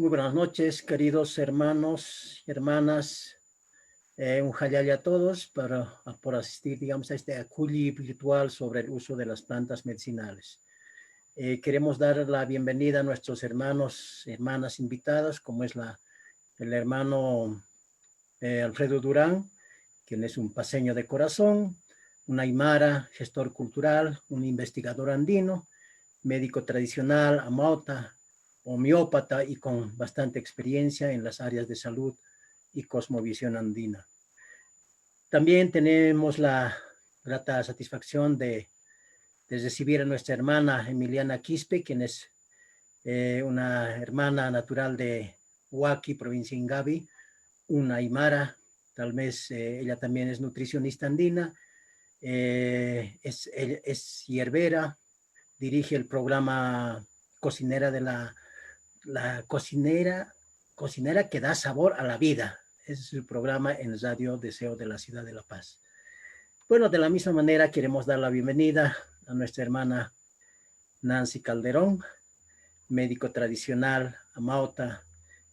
Muy buenas noches, queridos hermanos y hermanas. Un jalali a todos por asistir, digamos, a este aculli virtual sobre el uso de las plantas medicinales. Queremos dar la bienvenida a nuestros hermanos y hermanas invitadas, como es el hermano Alfredo Durán, quien es un paseño de corazón, un aymara, gestor cultural, un investigador andino, médico tradicional, amauta, homeópata y con bastante experiencia en las áreas de salud y cosmovisión andina. También tenemos la grata satisfacción de recibir a nuestra hermana Emiliana Quispe, quien es una hermana natural de Huaki, provincia de Ingavi, una aymara, tal vez ella también es nutricionista andina, es hierbera, dirige el programa Cocinera de la cocinera que da sabor a la vida. Ese es el programa en Radio Deseo de la Ciudad de La Paz. Bueno, de la misma manera queremos dar la bienvenida a nuestra hermana Nancy Calderón, médico tradicional amauta,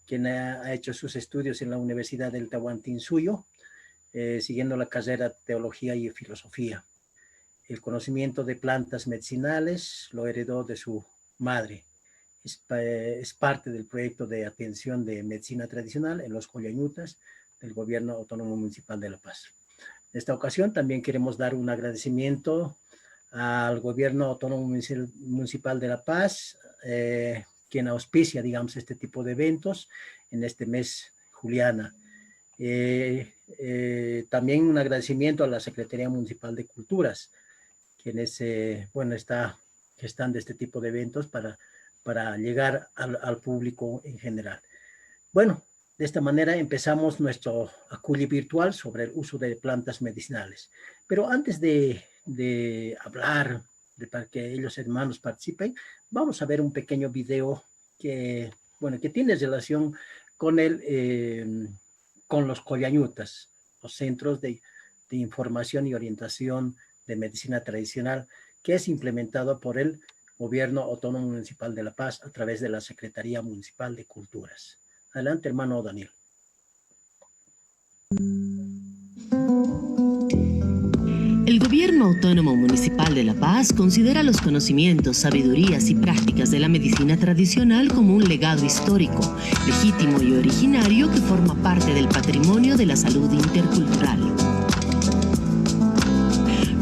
quien ha hecho sus estudios en la Universidad del Tahuantinsuyo, siguiendo la carrera de Teología y Filosofía. El conocimiento de plantas medicinales lo heredó de su madre. Es parte del proyecto de atención de medicina tradicional en los Collañutas del Gobierno Autónomo Municipal de La Paz. En esta ocasión también queremos dar un agradecimiento al Gobierno Autónomo Municipal de La Paz, quien auspicia, digamos, este tipo de eventos en este mes juliana. También un agradecimiento a la Secretaría Municipal de Culturas, quienes, bueno, está gestando este tipo de eventos para llegar al público en general. Bueno, de esta manera empezamos nuestro aculli virtual sobre el uso de plantas medicinales. Pero antes de hablar, para que ellos hermanos participen, vamos a ver un pequeño video que, bueno, que tiene relación con, con los Collañutas, los centros de información y orientación de medicina tradicional, que es implementado por el Gobierno Autónomo Municipal de La Paz a través de la Secretaría Municipal de Culturas. Adelante, hermano Daniel. El Gobierno Autónomo Municipal de La Paz considera los conocimientos, sabidurías y prácticas de la medicina tradicional como un legado histórico, legítimo y originario que forma parte del patrimonio de la salud intercultural.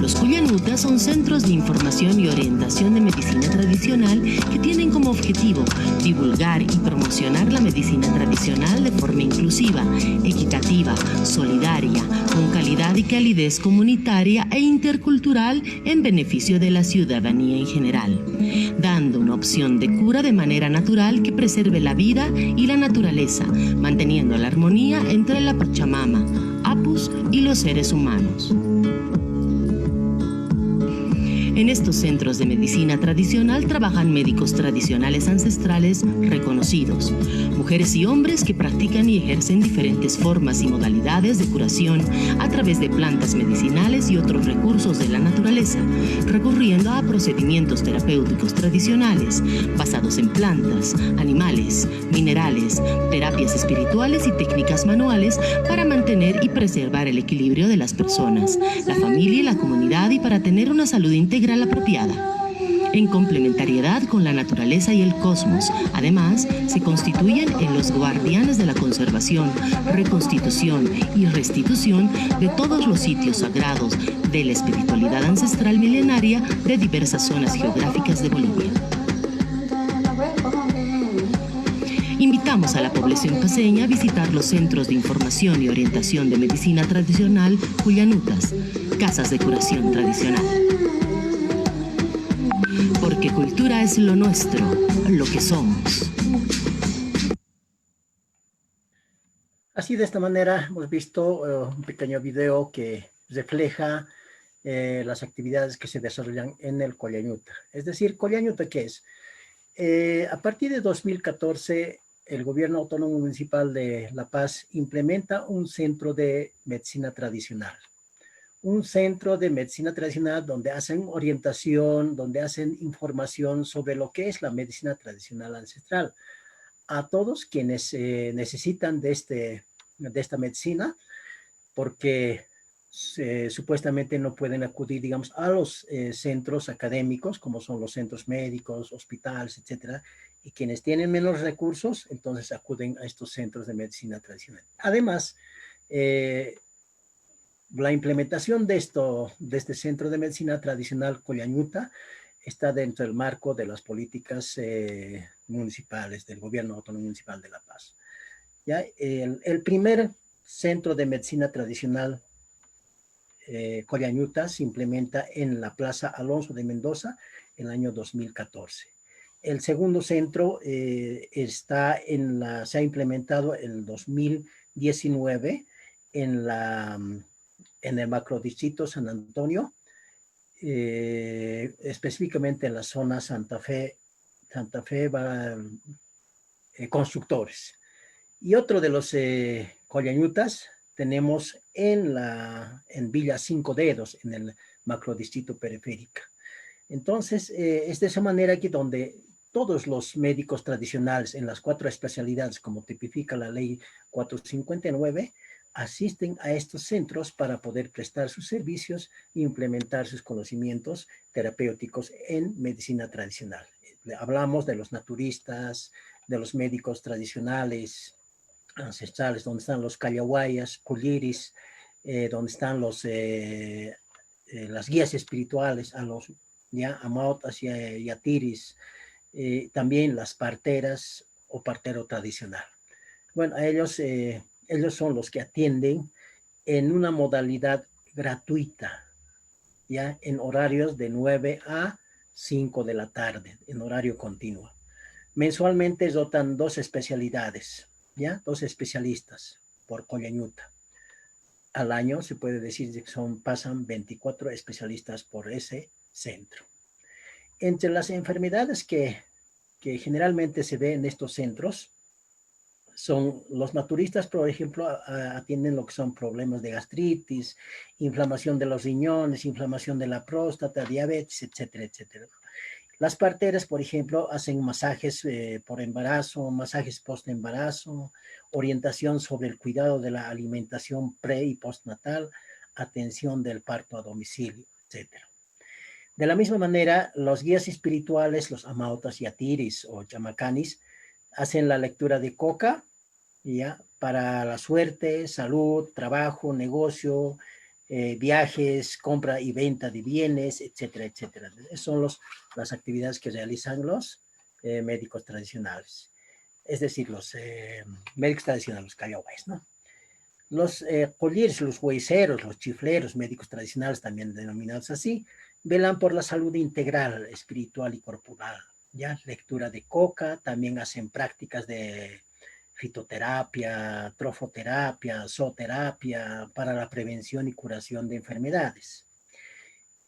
Los Collañutas son centros de información y orientación de medicina tradicional que tienen como objetivo divulgar y promocionar la medicina tradicional de forma inclusiva, equitativa, solidaria, con calidad y calidez comunitaria e intercultural en beneficio de la ciudadanía en general, dando una opción de cura de manera natural que preserve la vida y la naturaleza, manteniendo la armonía entre la Pachamama, Apus y los seres humanos. En estos centros de medicina tradicional trabajan médicos tradicionales ancestrales reconocidos, mujeres y hombres que practican y ejercen diferentes formas y modalidades de curación a través de plantas medicinales y otros recursos de la naturaleza, recurriendo a procedimientos terapéuticos tradicionales basados en plantas, animales, minerales, terapias espirituales y técnicas manuales para mantener y preservar el equilibrio de las personas, la familia y la comunidad y para tener una salud integral apropiada. En complementariedad con la naturaleza y el cosmos, además, se constituyen en los guardianes de la conservación, reconstitución y restitución de todos los sitios sagrados de la espiritualidad ancestral milenaria de diversas zonas geográficas de Bolivia. Invitamos a la población paceña a visitar los centros de información y orientación de medicina tradicional Collañutas, casas de curación tradicional. Porque cultura es lo nuestro, lo que somos. Así, de esta manera, hemos visto un pequeño video que refleja las actividades que se desarrollan en el Collañuta. Es decir, ¿Collañuta qué es? A partir de 2014, el Gobierno Autónomo Municipal de La Paz implementa un centro de medicina tradicional. Un centro de medicina tradicional donde hacen orientación, donde hacen información sobre lo que es la medicina tradicional ancestral. a todos quienes necesitan de esta medicina, porque supuestamente no pueden acudir, digamos, a los centros académicos, como son los centros médicos, hospitales, etcétera, y quienes tienen menos recursos, entonces acuden a estos centros de medicina tradicional. Además, la implementación de este centro de medicina tradicional Collañuta está dentro del marco de las políticas municipales del Gobierno Autónomo Municipal de La Paz. ¿Ya? El primer centro de medicina tradicional Collañuta se implementa en la Plaza Alonso de Mendoza en el año 2014. El segundo centro se ha implementado en el 2019 en el macrodistrito San Antonio, específicamente en la zona Santa Fe Constructores. Y otro de los Collañutas tenemos en Villa Cinco Dedos, en el macrodistrito periférica. Entonces, es de esa manera aquí donde todos los médicos tradicionales en las 4 especialidades, como tipifica la ley 459, asisten a estos centros para poder prestar sus servicios e implementar sus conocimientos terapéuticos en medicina tradicional. Hablamos de los naturistas, de los médicos tradicionales, ancestrales, donde están los callahuayas, culliris, donde están las guías espirituales, amautas y yatiris, también las parteras o partero tradicional. Bueno, ellos son los que atienden en una modalidad gratuita, ya en horarios de 9 a 5 de la tarde, en horario continuo. Mensualmente dotan 2 especialidades, ¿ya? 2 especialistas por Collañuta. Al año se puede decir que pasan 24 especialistas por ese centro. Entre las enfermedades que generalmente se ven en estos centros, son los naturistas, por ejemplo, atienden lo que son problemas de gastritis, inflamación de los riñones, inflamación de la próstata, diabetes, etcétera, etcétera. Las parteras, por ejemplo, hacen masajes por embarazo, masajes post-embarazo, orientación sobre el cuidado de la alimentación pre- y postnatal, atención del parto a domicilio, etcétera. De la misma manera, los guías espirituales, los amautas y atiris o chamacanis, hacen la lectura de coca, ¿ya? Para la suerte, salud, trabajo, negocio, viajes, compra y venta de bienes, etcétera, etcétera. Esas son las actividades que realizan los médicos tradicionales. Es decir, los médicos tradicionales, los callahuayas, ¿no? Los colliers, los hueseros, los chifleros, médicos tradicionales también denominados así, velan por la salud integral, espiritual y corporal, ¿ya? Lectura de coca, también hacen prácticas de fitoterapia, trofoterapia, zooterapia para la prevención y curación de enfermedades.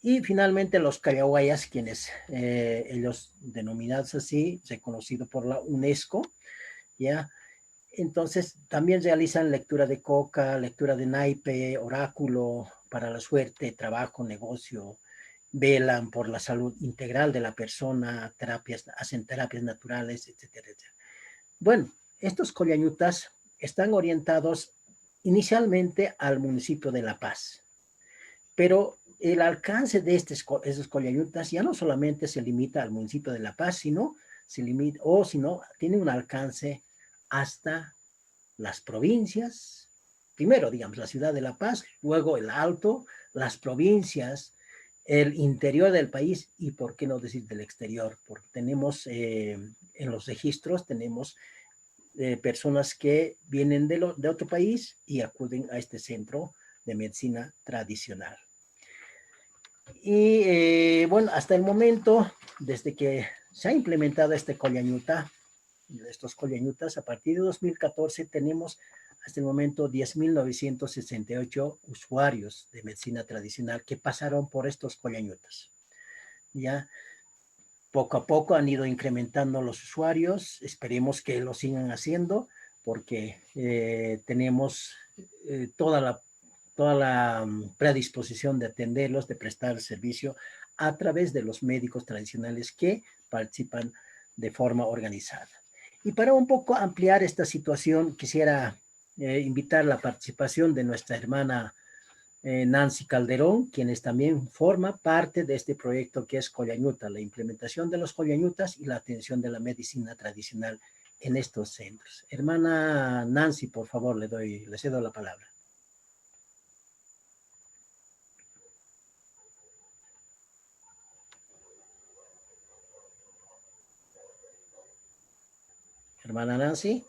Y finalmente los callahuayas, quienes ellos denominados así, reconocido por la UNESCO, ¿ya? Entonces, también realizan lectura de coca, lectura de naipe, oráculo para la suerte, trabajo, negocio, velan por la salud integral de la persona, hacen terapias naturales, etcétera, etcétera. Bueno, estos collañutas están orientados inicialmente al municipio de La Paz, pero el alcance de esos collañutas ya no solamente se limita al municipio de La Paz, sino tiene un alcance hasta las provincias, primero, digamos, la ciudad de La Paz, luego el Alto, las provincias, el interior del país y, por qué no decir, del exterior, porque tenemos en los registros, tenemos personas que vienen de otro país y acuden a este centro de medicina tradicional. Y bueno, hasta el momento, desde que se ha implementado estos collañutas, a partir de 2014 tenemos hasta el momento 10.968 usuarios de medicina tradicional que pasaron por estos collañutas. Ya poco a poco han ido incrementando los usuarios, esperemos que lo sigan haciendo porque tenemos toda la predisposición de atenderlos, de prestar el servicio a través de los médicos tradicionales que participan de forma organizada. Y para un poco ampliar esta situación, quisiera invitar la participación de nuestra hermana Nancy Calderón, quienes también forma parte de este proyecto que es Collañuta, la implementación de los Collañutas y la atención de la medicina tradicional en estos centros. Hermana Nancy, por favor, le cedo la palabra. Hermana Nancy.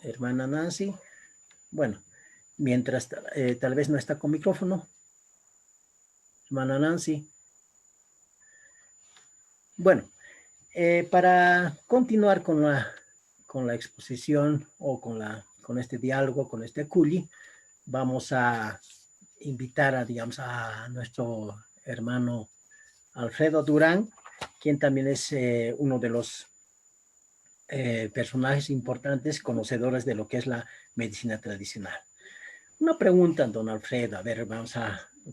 Hermana Nancy. Bueno, mientras tal vez no está con micrófono. Hermana Nancy. Bueno, para continuar con la exposición o con este diálogo, con este culi, vamos a invitar digamos, a nuestro hermano Alfredo Durán, quien también es uno de los personajes importantes, conocedores de lo que es la medicina tradicional. Una pregunta, don Alfredo, a ver,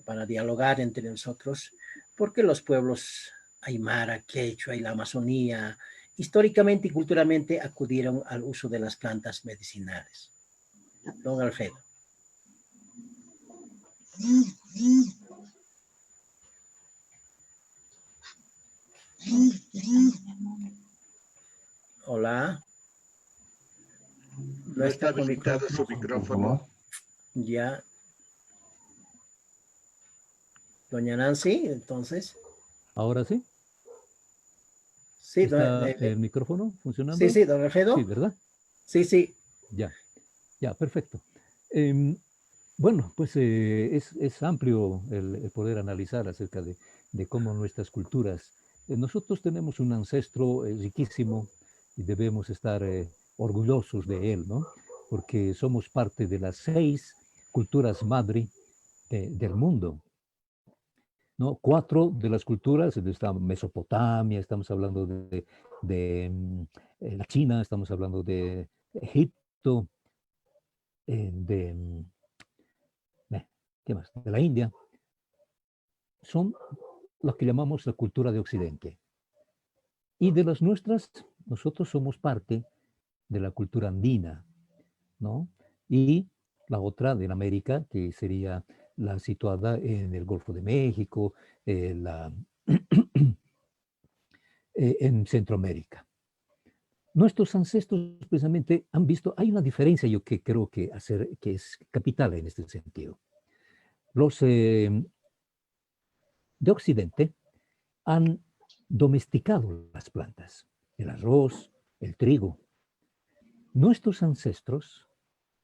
para dialogar entre nosotros, ¿por qué los pueblos aymara, quechua y la Amazonía históricamente y culturalmente acudieron al uso de las plantas medicinales? Don Alfredo. Hola. No está habilitado su micrófono. Ya. Doña Nancy, entonces. ¿Ahora sí? Sí, ¿Está el micrófono funcionando? Sí, don Alfredo. Sí, ¿verdad? Sí, sí. Ya, perfecto. Bueno, pues es amplio el poder analizar acerca de cómo nuestras culturas. Nosotros tenemos un ancestro riquísimo y debemos estar orgullosos de él, ¿no? Porque somos parte de las 6 culturas madre del mundo, ¿no? 4 de las culturas, está Mesopotamia, estamos hablando de la China, estamos hablando de Egipto, ¿qué más? De la India, son lo que llamamos la cultura de Occidente. Y de las nuestras, nosotros somos parte de la cultura andina, ¿no? Y la otra de América, que sería la situada en el Golfo de México, en Centroamérica. Nuestros ancestros precisamente han visto, hay una diferencia yo que creo que es capital en este sentido. Los de Occidente han domesticado las plantas, el arroz, el trigo. Nuestros ancestros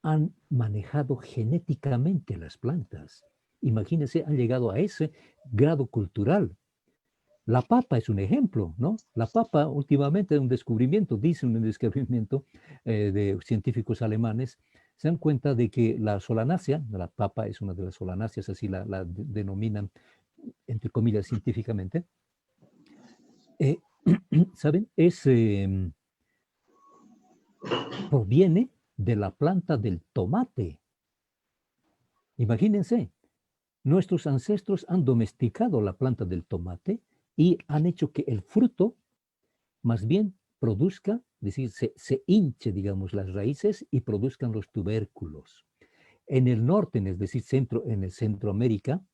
han manejado genéticamente las plantas. Imagínense, han llegado a ese grado cultural. La papa es un ejemplo, ¿no? La papa últimamente un descubrimiento, dice un descubrimiento de científicos alemanes, se dan cuenta de que la solanácea, la papa es una de las solanáceas, así la denominan, entre comillas, científicamente, ¿saben? Proviene de la planta del tomate. Imagínense, nuestros ancestros han domesticado la planta del tomate y han hecho que el fruto más bien produzca, es decir, se hinche, digamos, las raíces y produzcan los tubérculos. En el norte, es decir, en el Centroamérica,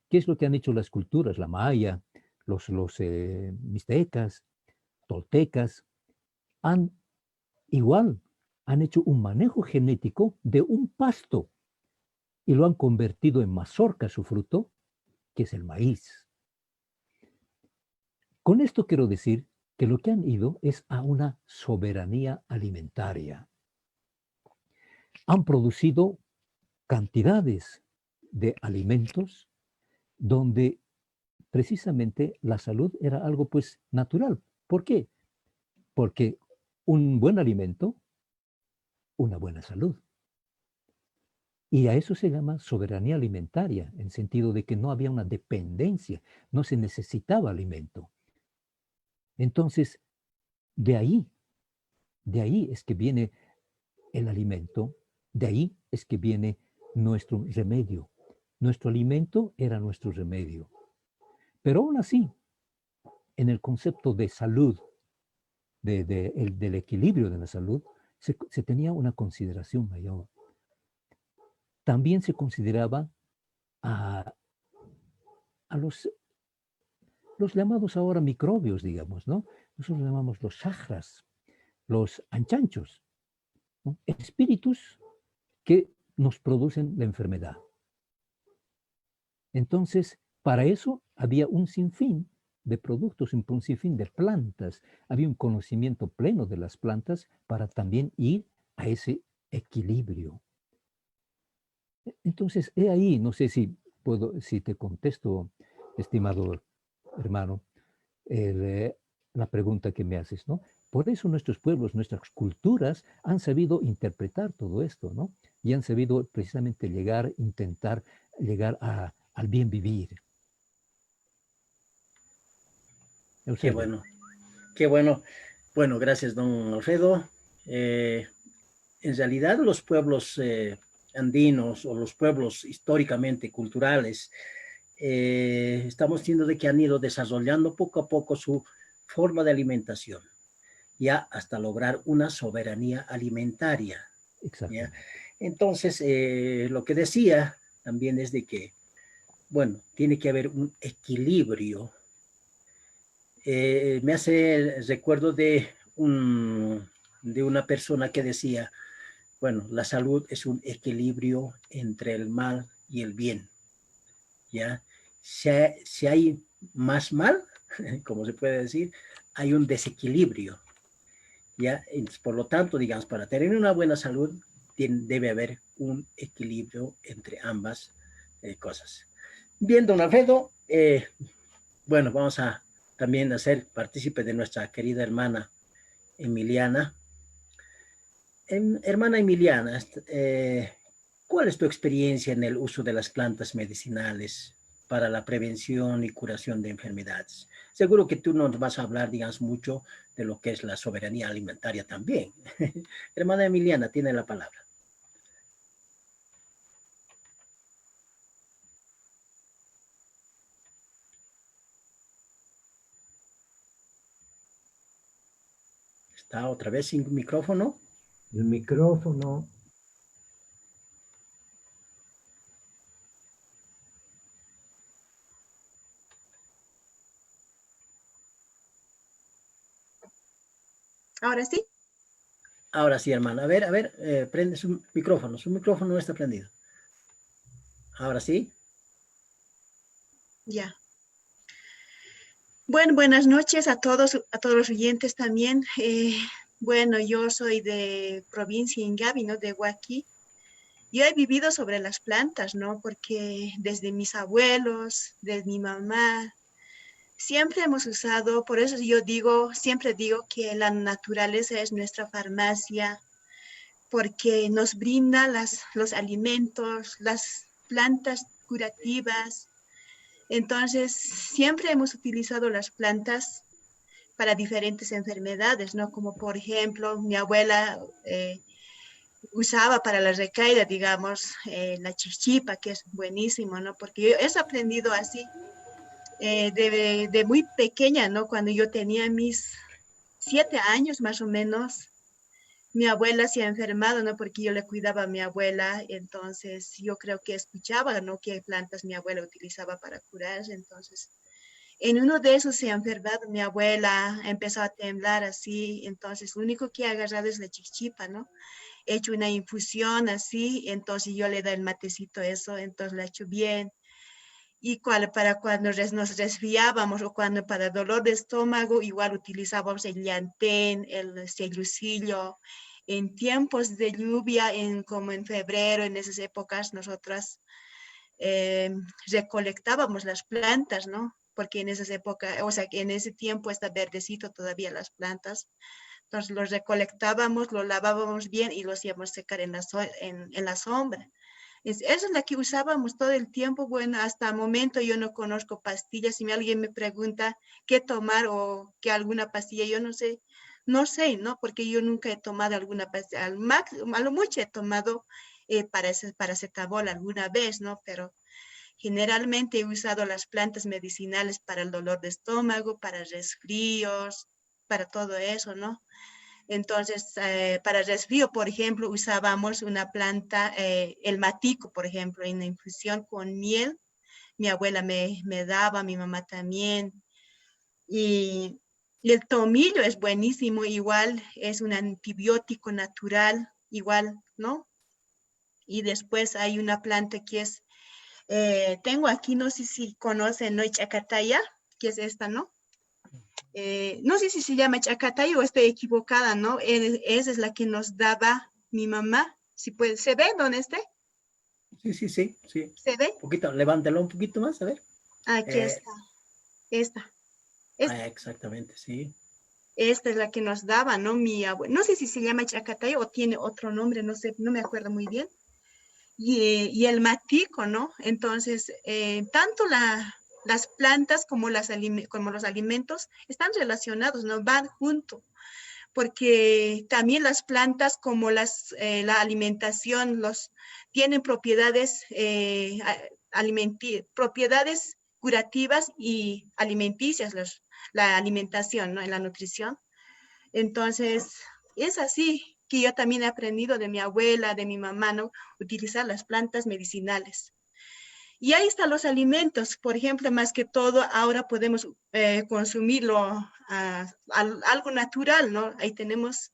¿qué es lo que han hecho las culturas? La maya, los mixtecas, toltecas, han hecho un manejo genético de un pasto y lo han convertido en mazorca, su fruto, que es el maíz. Con esto quiero decir que lo que han ido es a una soberanía alimentaria. Han producido cantidades de alimentos donde precisamente la salud era algo pues natural. ¿Por qué? Porque un buen alimento, una buena salud. Y a eso se llama soberanía alimentaria, en sentido de que no había una dependencia, no se necesitaba alimento. Entonces, de ahí es que viene el alimento, de ahí es que viene nuestro remedio. Nuestro alimento era nuestro remedio. Pero aún así, en el concepto de salud, del equilibrio de la salud, se tenía una consideración mayor. También se consideraba a, a los llamados ahora microbios, digamos, ¿no? Nosotros los llamamos los chakras, los anchanchos, ¿no? Espíritus que nos producen la enfermedad. Entonces, para eso había un sinfín de productos, un sinfín de plantas. Había un conocimiento pleno de las plantas para también ir a ese equilibrio. Entonces, he ahí, no sé si si te contesto, estimado hermano, la pregunta que me haces, ¿no? Por eso nuestros pueblos, nuestras culturas han sabido interpretar todo esto, ¿no? Y han sabido precisamente intentar llegar al bien vivir. Qué Eusebio. bueno, qué bueno. Bueno, gracias, don Alfredo. En realidad, los pueblos andinos o los pueblos históricamente culturales, estamos viendo de que han ido desarrollando poco a poco su forma de alimentación, ya hasta lograr una soberanía alimentaria. ¿Ya? Exactamente. Entonces, lo que decía también es de que, bueno, tiene que haber un equilibrio. Me hace recuerdo de una persona que decía, bueno, la salud es un equilibrio entre el mal y el bien, ¿ya? Si hay más mal, como se puede decir, hay un desequilibrio, ¿ya? Entonces, por lo tanto, digamos, para tener una buena salud, debe haber un equilibrio entre ambas cosas. Bien, don Alfredo, bueno, vamos a también hacer partícipe de nuestra querida hermana Emiliana. Hermana Emiliana, ¿cuál es tu experiencia en el uso de las plantas medicinales para la prevención y curación de enfermedades? Seguro que tú nos vas a hablar, digamos, mucho de lo que es la soberanía alimentaria también. Hermana Emiliana, tiene la palabra. ¿Está otra vez sin micrófono? El micrófono. ¿Ahora sí? Ahora sí, hermana. A ver, prende su micrófono. Su micrófono no está prendido. Ahora sí. Ya. Bueno, buenas noches a todos los oyentes también. Bueno, yo soy de provincia Ingavi, ¿no? De Huaki. Yo he vivido sobre las plantas, ¿no? Porque desde mis abuelos, desde mi mamá, siempre hemos usado, por eso siempre digo que la naturaleza es nuestra farmacia, porque nos brinda los alimentos, las plantas curativas. Entonces, siempre hemos utilizado las plantas para diferentes enfermedades, ¿no? Como por ejemplo, mi abuela usaba para la recaída, digamos, la chichipa, que es buenísimo, ¿no? Porque yo he aprendido así de muy pequeña, ¿no? Cuando yo tenía mis 7 años más o menos, mi abuela se ha enfermado, ¿no? Porque yo le cuidaba a mi abuela, entonces yo creo que escuchaba, ¿no? Qué plantas mi abuela utilizaba para curarse, entonces en uno de esos se ha enfermado mi abuela, empezó a temblar así, entonces lo único que he agarrado es la chichipa, ¿no? He hecho una infusión así, entonces yo le doy el matecito eso, entonces lo he hecho bien. Y para cuando nos resfriábamos o cuando para dolor de estómago, igual utilizábamos el llantén, el cellucillo. En tiempos de lluvia, como en febrero, en esas épocas, nosotras recolectábamos las plantas, ¿no? Porque en esas épocas, o sea, que en ese tiempo está verdecito todavía las plantas. Entonces los recolectábamos, lo lavábamos bien y lo hacíamos secar en la sombra. Esa es la que usábamos todo el tiempo. Bueno, hasta el momento yo no conozco pastillas. Si alguien me pregunta qué tomar o qué alguna pastilla, yo no sé, ¿no? Porque yo nunca he tomado alguna pastilla. A lo mucho he tomado paracetamol alguna vez, ¿no? Pero generalmente he usado las plantas medicinales para el dolor de estómago, para resfríos, para todo eso, ¿no? Entonces, para resfrío, por ejemplo, usábamos una planta, el matico, por ejemplo, en la infusión con miel. Mi abuela me daba, mi mamá también. Y el tomillo es buenísimo, igual es un antibiótico natural, igual, ¿no? Y después hay una planta que es, tengo aquí, no sé si conocen, ¿no? Chacataya, que es esta, ¿no? No sé si se llama chacataya o estoy equivocada, ¿no? Esa es la que nos daba mi mamá. Si puede, ¿se ve dónde esté? Sí, sí, sí, sí. ¿Se ve? Un poquito, levántalo un poquito más, a ver. Aquí está, esta. Exactamente, sí. Esta es la que nos daba, ¿no? Mi abuela. No sé si se llama chacataya o tiene otro nombre, no sé, no me acuerdo muy bien. Y el matico, ¿no? Entonces, tanto las plantas como, como los alimentos están relacionados, ¿no? Van juntos, porque también las plantas como la alimentación tienen propiedades, propiedades curativas y alimenticias, la alimentación, ¿no? En la nutrición. Entonces, es así que yo también he aprendido de mi abuela, de mi mamá, ¿no? Utilizar las plantas medicinales. Y ahí están los alimentos, por ejemplo, más que todo, ahora podemos consumirlo algo natural, ¿no? Ahí tenemos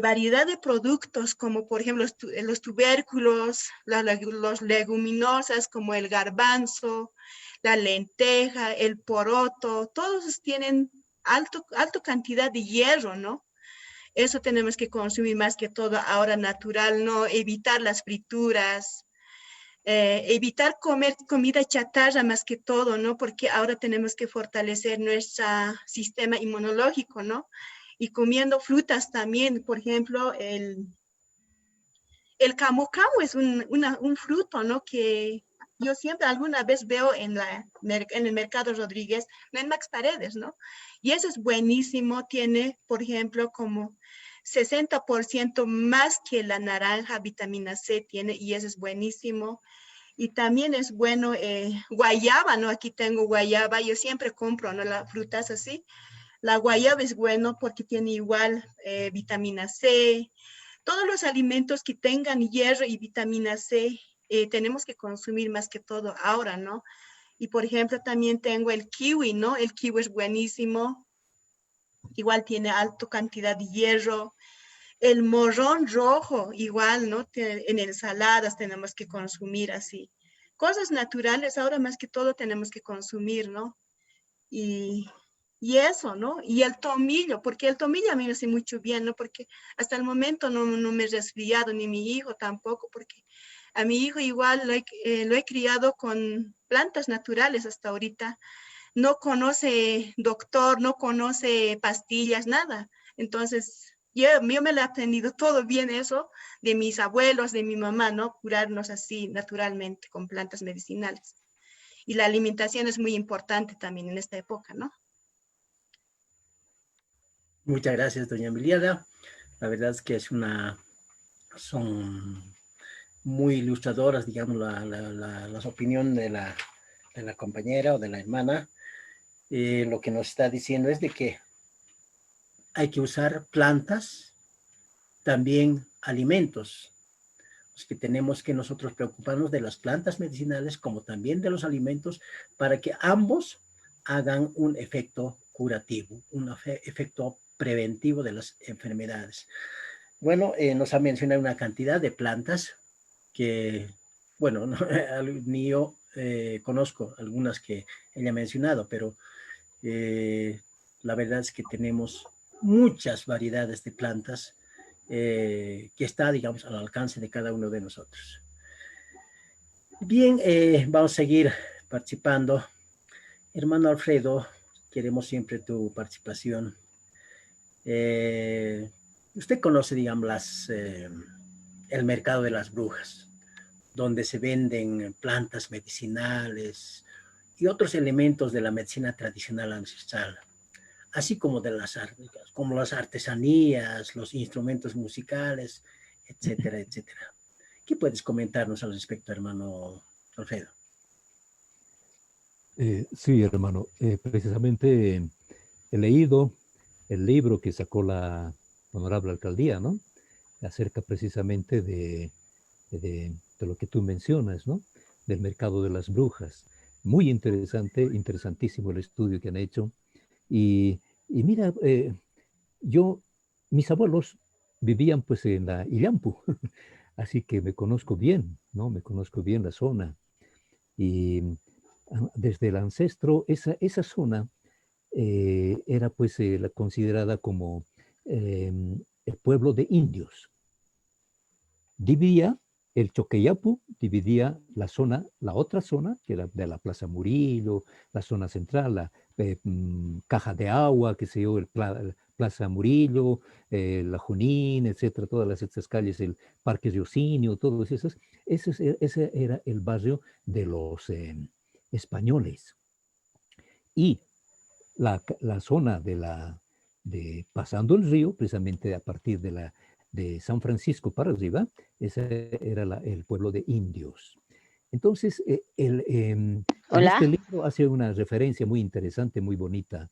variedad de productos, como por ejemplo los tubérculos, los leguminosas, como el garbanzo, la lenteja, el poroto, todos tienen alta cantidad de hierro, ¿no? Eso tenemos que consumir más que todo ahora natural, ¿no? Evitar las frituras, evitar comer comida chatarra más que todo, ¿no? Porque ahora tenemos que fortalecer nuestro sistema inmunológico, ¿no? Y comiendo frutas también, por ejemplo, el camu camu es un fruto, ¿no? Que yo siempre alguna vez veo en el Mercado Rodríguez, no en Max Paredes, ¿no? Y eso es buenísimo, tiene, por ejemplo, como 60% más que la naranja, vitamina C tiene, y eso es buenísimo. Y también es bueno guayaba, ¿no? Aquí tengo guayaba, yo siempre compro, ¿no? Las frutas así. La guayaba es bueno porque tiene igual vitamina C. Todos los alimentos que tengan hierro y vitamina C tenemos que consumir más que todo ahora, ¿no? Y por ejemplo también tengo el kiwi, ¿no? El kiwi es buenísimo. Igual tiene alta cantidad de hierro. El morrón rojo, igual, ¿no? En ensaladas tenemos que consumir así. Cosas naturales, ahora más que todo tenemos que consumir, ¿no? Y, y eso, ¿no? Y el tomillo, porque el tomillo a mí me hace mucho bien, ¿no? Porque hasta el momento no me he resfriado, ni mi hijo tampoco, porque a mi hijo igual lo he criado con plantas naturales hasta ahorita. No conoce doctor, no conoce pastillas, nada. Entonces, yo me lo he aprendido todo bien eso de mis abuelos, de mi mamá, ¿no? Curarnos así naturalmente con plantas medicinales. Y la alimentación es muy importante también en esta época, ¿no? Muchas gracias, doña Emiliana. La verdad es que son muy ilustradoras, digamos, las opiniones de la compañera o de la hermana. Lo que nos está diciendo es de que hay que usar plantas, también alimentos. Es que tenemos que nosotros preocuparnos de las plantas medicinales como también de los alimentos para que ambos hagan un efecto curativo, un efecto preventivo de las enfermedades. Bueno, nos ha mencionado una cantidad de plantas que, bueno, no, ni yo conozco algunas que ella ha mencionado, pero la verdad es que tenemos muchas variedades de plantas que está, digamos, al alcance de cada uno de nosotros. Bien, vamos a seguir participando. Hermano Alfredo, queremos siempre tu participación. Usted conoce, digamos, el mercado de las brujas, donde se venden plantas medicinales y otros elementos de la medicina tradicional ancestral, así como de como las artesanías, los instrumentos musicales, etcétera, etcétera. ¿Qué puedes comentarnos al respecto, hermano Alfredo? Sí, hermano. Precisamente he leído el libro que sacó la honorable alcaldía, ¿no? Acerca precisamente de lo que tú mencionas, ¿no? Del mercado de las brujas. Muy interesante, interesantísimo el estudio que han hecho. Y, y mira, yo, mis abuelos vivían pues en la Illampu, así que me conozco bien, ¿no? Me conozco bien la zona. Y desde el ancestro, esa zona era pues considerada como el pueblo de indios. Dividía el Choqueyapu, dividía la zona, la otra zona, que era de la Plaza Murillo, la zona central, la Caja de Agua, que se yo, Plaza Murillo, la Junín, etcétera, todas estas calles, el Parque Riocinio, todos esos, ese era el barrio de los españoles. Y la zona de pasando el río, precisamente a partir de San Francisco para arriba, ese era el pueblo de indios. Entonces, en este Hola. libro hace una referencia muy interesante, muy bonita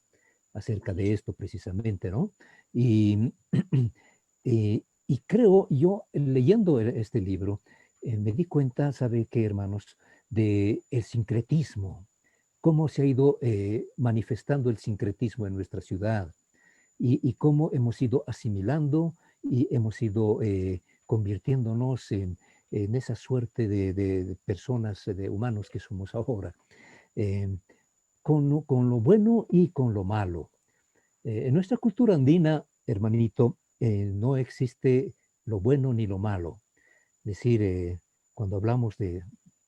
acerca de esto precisamente, ¿no? Y, y creo yo, leyendo este libro, me di cuenta, ¿sabe qué, hermanos? De el sincretismo, cómo se ha ido manifestando el sincretismo en nuestra ciudad y cómo hemos ido asimilando y hemos ido convirtiéndonos en esa suerte de personas, de humanos que somos ahora, eh, con lo bueno y con lo malo. En nuestra cultura andina, hermanito, no existe lo bueno ni lo malo. Es decir, cuando hablamos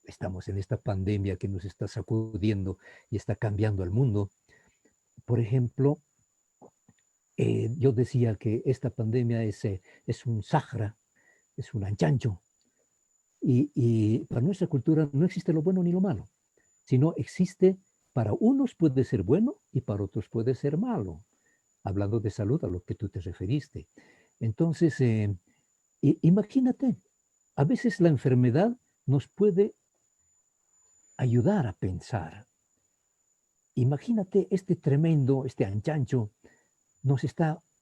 estamos en esta pandemia que nos está sacudiendo y está cambiando el mundo, por ejemplo, yo decía que esta pandemia es un Sahara, es un anchancho, y para nuestra cultura no existe lo bueno ni lo malo, sino existe, para unos puede ser bueno y para otros puede ser malo, hablando de salud a lo que tú te referiste. Entonces, imagínate, a veces la enfermedad nos puede ayudar a pensar. Imagínate este anchancho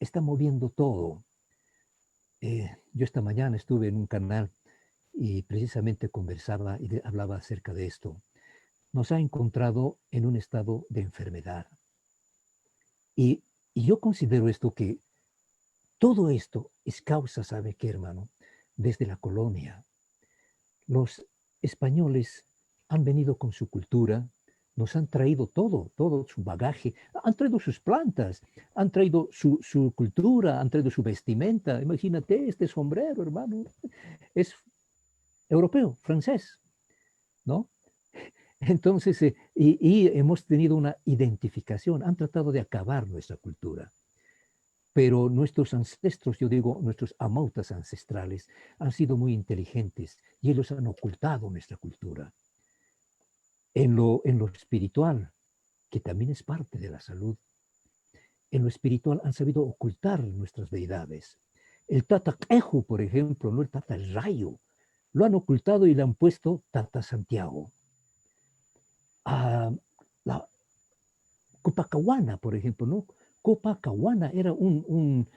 está moviendo todo. Yo esta mañana estuve en un canal y precisamente conversaba y hablaba acerca de esto. Nos ha encontrado en un estado de enfermedad. Y yo considero esto que todo esto es causa, ¿sabe qué, hermano? Desde la colonia. Los españoles han venido con su cultura, nos han traído todo su bagaje, han traído sus plantas, han traído su cultura, han traído su vestimenta. Imagínate este sombrero, hermano, es europeo, francés, ¿no? Entonces, y hemos tenido una identificación, han tratado de acabar nuestra cultura. Pero nuestros ancestros, yo digo, nuestros amautas ancestrales, han sido muy inteligentes y ellos han ocultado nuestra cultura. En lo espiritual, que también es parte de la salud, en lo espiritual han sabido ocultar nuestras deidades. El Tata Queju, por ejemplo, no el Tata el Rayo, lo han ocultado y le han puesto Tata Santiago. La Copacabana, por ejemplo, ¿no? Copacabana era un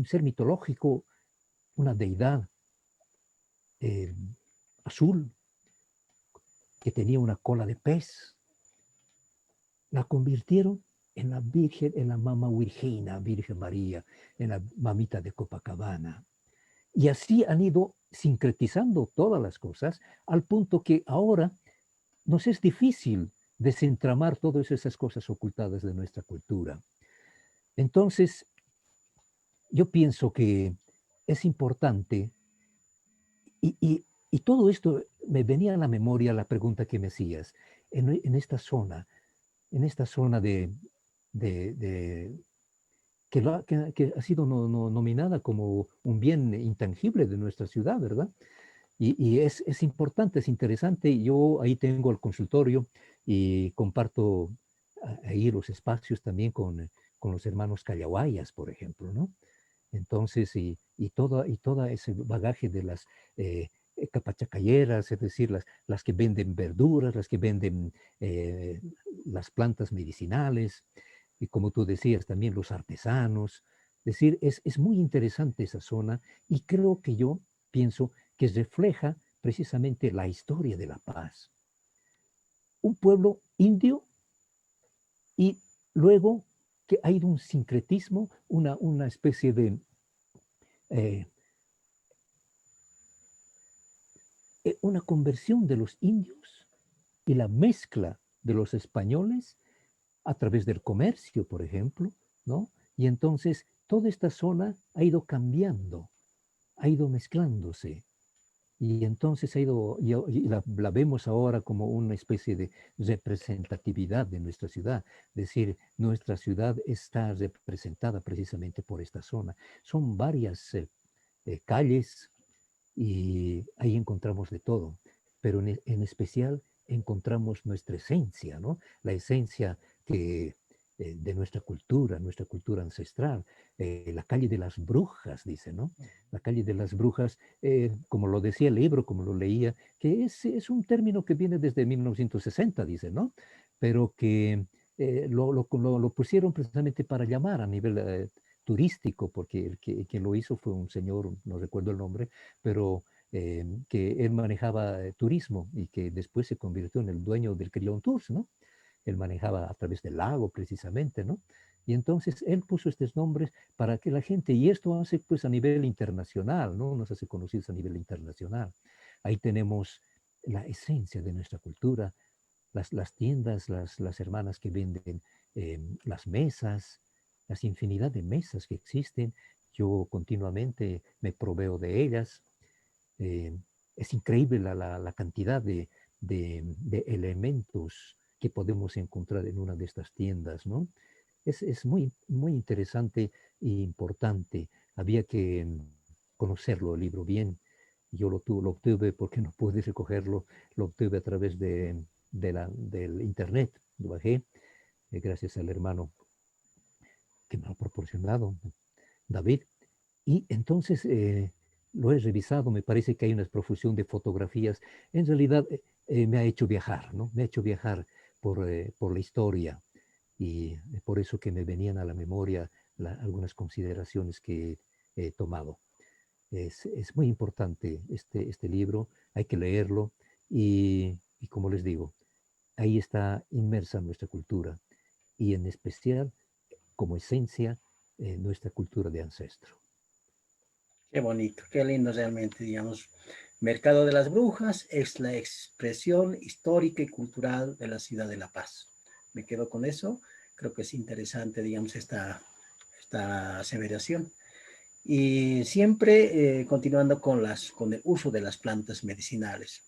ser mitológico, una deidad azul que tenía una cola de pez. La convirtieron en la Virgen, en la Mamá Virgina, Virgen María, en la mamita de Copacabana. Y así han ido sincretizando todas las cosas al punto que ahora nos es difícil desentramar todas esas cosas ocultadas de nuestra cultura. Entonces, yo pienso que es importante, y todo esto me venía a la memoria la pregunta que me hacías, en esta zona que ha sido nominada como un bien intangible de nuestra ciudad, ¿verdad? Y es importante, es interesante. Yo ahí tengo el consultorio y comparto ahí los espacios también con los hermanos Callahuayas, por ejemplo, ¿no? Entonces, y todo ese bagaje de las capachacayeras, es decir, las que venden verduras, las que venden las plantas medicinales, y como tú decías, también los artesanos. Es decir, es muy interesante esa zona y creo que yo pienso que refleja precisamente la historia de La Paz. Un pueblo indio y luego que ha ido un sincretismo, una especie de una conversión de los indios y la mezcla de los españoles a través del comercio, por ejemplo, ¿no? Y entonces toda esta zona ha ido cambiando, ha ido mezclándose. Y entonces ha ido, y la vemos ahora como una especie de representatividad de nuestra ciudad. Es decir, nuestra ciudad está representada precisamente por esta zona. Son varias calles y ahí encontramos de todo, pero en especial encontramos nuestra esencia, ¿no? La esencia de nuestra cultura ancestral. La calle de las brujas, dice, ¿no? La calle de las brujas, como lo decía el libro, como lo leía, que es un término que viene desde 1960, dice, ¿no? Pero que lo pusieron precisamente para llamar a nivel turístico, porque quien lo hizo fue un señor, no recuerdo el nombre, pero que él manejaba turismo y que después se convirtió en el dueño del Crillon Tours, ¿no? Él manejaba a través del lago precisamente, ¿no? Y entonces él puso estos nombres para que la gente, y esto hace pues a nivel internacional, ¿no? Nos hace conocidos a nivel internacional. Ahí tenemos la esencia de nuestra cultura, las tiendas, las hermanas que venden las mesas, las infinidad de mesas que existen. Yo continuamente me proveo de ellas. Es increíble la cantidad de elementos que podemos encontrar en una de estas tiendas, ¿no? Es muy, muy interesante e importante. Había que conocerlo, el libro, bien. Yo lo obtuve porque no pude recogerlo, lo obtuve a través del internet, lo bajé, gracias al hermano que me lo ha proporcionado, David. Y entonces lo he revisado, me parece que hay una profusión de fotografías. En realidad me ha hecho viajar, ¿no? Me ha hecho viajar por la historia y por eso que me venían a la memoria algunas consideraciones que he tomado. Es muy importante este libro, hay que leerlo y como les digo, ahí está inmersa nuestra cultura y en especial como esencia nuestra cultura de ancestro. Qué bonito, qué lindo realmente, digamos. Mercado de las Brujas es la expresión histórica y cultural de la ciudad de La Paz. Me quedo con eso. Creo que es interesante, digamos, esta aseveración. Y siempre continuando con el uso de las plantas medicinales.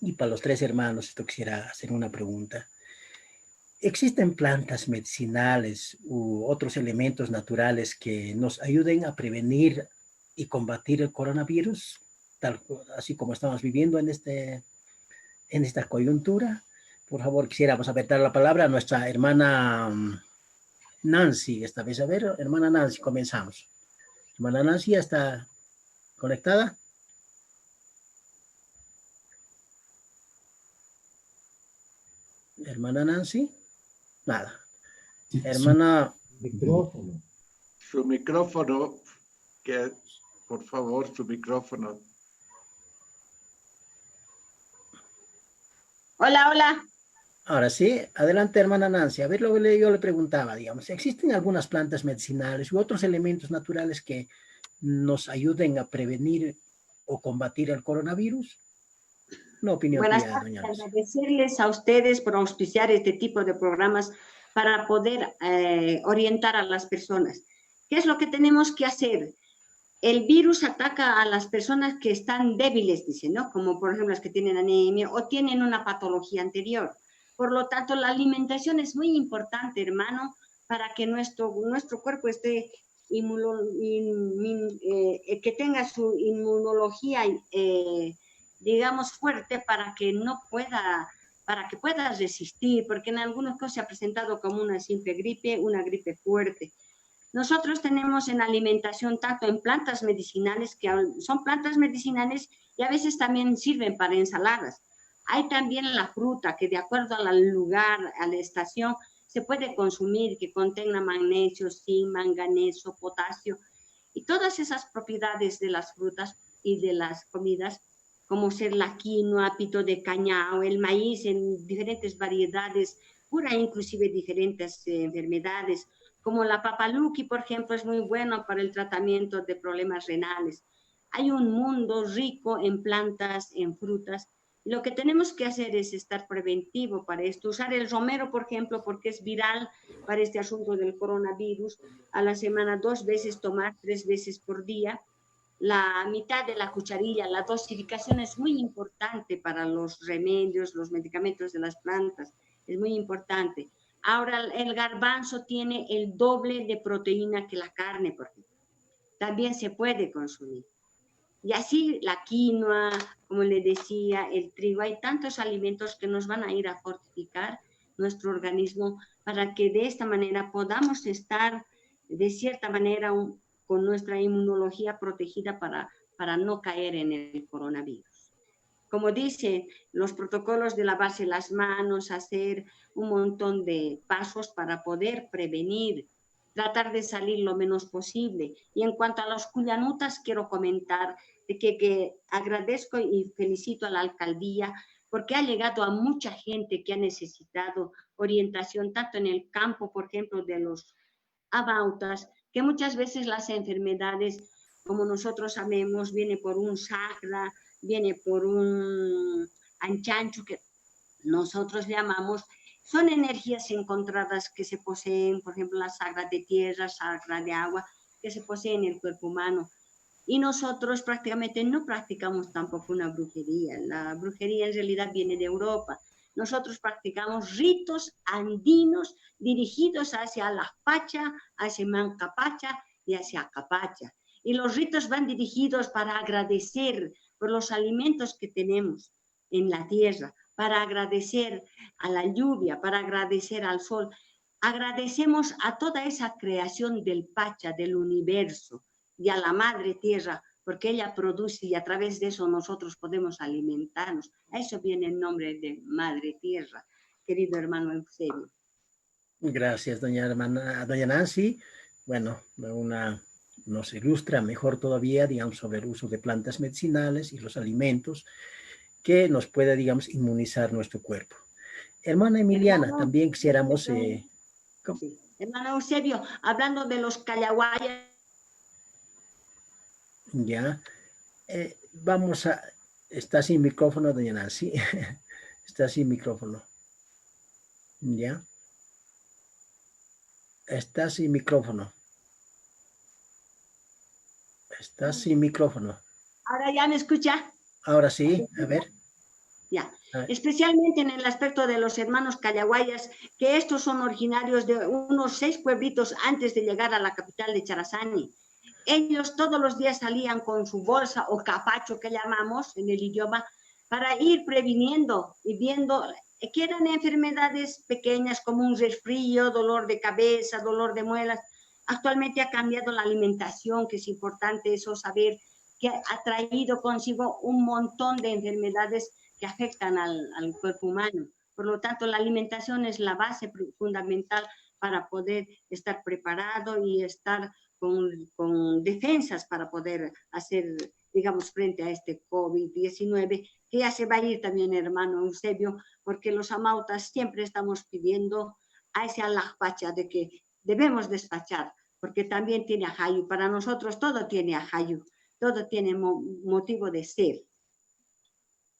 Y para los tres hermanos, esto quisiera hacer una pregunta. ¿Existen plantas medicinales u otros elementos naturales que nos ayuden a prevenir y combatir el coronavirus, así como estamos viviendo en esta coyuntura? Por favor, quisiéramos dar la palabra a nuestra hermana Nancy, esta vez. A ver, hermana Nancy, comenzamos. Hermana Nancy, ¿ya está conectada? Hermana Nancy, nada. Hermana... Micrófono. Su micrófono, por favor, su micrófono. Hola, hola. Ahora sí, adelante, hermana Nancy. A ver, yo le preguntaba, digamos, ¿existen algunas plantas medicinales u otros elementos naturales que nos ayuden a prevenir o combatir el coronavirus? Una opinión Buenas tuya, tardes, doña Nancy. agradecerles a ustedes por auspiciar este tipo de programas para poder orientar a las personas. ¿Qué es lo que tenemos que hacer? El virus ataca a las personas que están débiles, dicen, ¿no? Como por ejemplo las que tienen anemia o tienen una patología anterior. Por lo tanto, la alimentación es muy importante, hermano, para que nuestro cuerpo esté que tenga su inmunología, digamos, fuerte para que pueda resistir, porque en algunos casos se ha presentado como una simple gripe, una gripe fuerte. Nosotros tenemos en alimentación tanto en plantas medicinales, que son plantas medicinales y a veces también sirven para ensaladas. Hay también la fruta que de acuerdo al lugar, a la estación, se puede consumir, que contenga magnesio, zinc, manganeso, potasio, y todas esas propiedades de las frutas y de las comidas, como ser la quinoa, pito de caña o el maíz en diferentes variedades, cura inclusive diferentes enfermedades, como la papaluqui, por ejemplo, es muy bueno para el tratamiento de problemas renales. Hay un mundo rico en plantas, en frutas. Lo que tenemos que hacer es estar preventivo para esto. Usar el romero, por ejemplo, porque es viral para este asunto del coronavirus. A la semana 2 veces tomar, 3 veces por día. La mitad de la cucharilla, la dosificación es muy importante para los remedios, los medicamentos de las plantas. Es muy importante. Ahora el garbanzo tiene el doble de proteína que la carne, por ejemplo. También se puede consumir. Y así la quinoa, como le decía, el trigo, hay tantos alimentos que nos van a ir a fortificar nuestro organismo para que de esta manera podamos estar de cierta manera con nuestra inmunología protegida para no caer en el coronavirus. Como dice, los protocolos de lavarse las manos, hacer un montón de pasos para poder prevenir, tratar de salir lo menos posible. Y en cuanto a los cuyanutas, quiero comentar de que agradezco y felicito a la alcaldía porque ha llegado a mucha gente que ha necesitado orientación, tanto en el campo, por ejemplo, de los abautas, que muchas veces las enfermedades, como nosotros sabemos, viene por un sagra, viene por un anchancho, que nosotros llamamos, son energías encontradas que se poseen, por ejemplo, la sagra de tierra, sagra de agua, que se poseen en el cuerpo humano. Y nosotros prácticamente no practicamos tampoco una brujería. La brujería en realidad viene de Europa. Nosotros practicamos ritos andinos dirigidos hacia la Pacha, hacia Mancapacha y hacia Capacha. Y los ritos van dirigidos para agradecer por los alimentos que tenemos en la tierra, para agradecer a la lluvia, para agradecer al sol. Agradecemos a toda esa creación del Pacha, del universo, y a la madre tierra, porque ella produce y a través de eso nosotros podemos alimentarnos. A eso viene el nombre de madre tierra, querido hermano Eusebio. Gracias, doña Nancy. Bueno, nos ilustra mejor todavía, digamos, sobre el uso de plantas medicinales y los alimentos que nos puede, digamos, inmunizar nuestro cuerpo. Hermana Emiliana, también quisiéramos... sí. Hermano Eusebio, hablando de los callaguayas. Ya, vamos a... Está sin micrófono, doña Nancy. Está sin micrófono. Ya. Está sin micrófono. Está sin micrófono. ¿Ahora ya me escucha? Ahora sí, a ver. Ya. Especialmente en el aspecto de los hermanos callaguayas, que estos son originarios de unos 6 pueblitos antes de llegar a la capital de Charazani. Ellos todos los días salían con su bolsa o capacho que llamamos en el idioma para ir previniendo y viendo que eran enfermedades pequeñas como un resfrío, dolor de cabeza, dolor de muelas. Actualmente ha cambiado la alimentación, que es importante eso saber, que ha traído consigo un montón de enfermedades que afectan al cuerpo humano. Por lo tanto, la alimentación es la base fundamental para poder estar preparado y estar con defensas para poder hacer, digamos, frente a este COVID-19, que ya se va a ir también, hermano Eusebio, porque los amautas siempre estamos pidiendo a ese alajpacha de que debemos despachar, porque también tiene ajayu. Para nosotros todo tiene ajayu, todo tiene motivo de ser.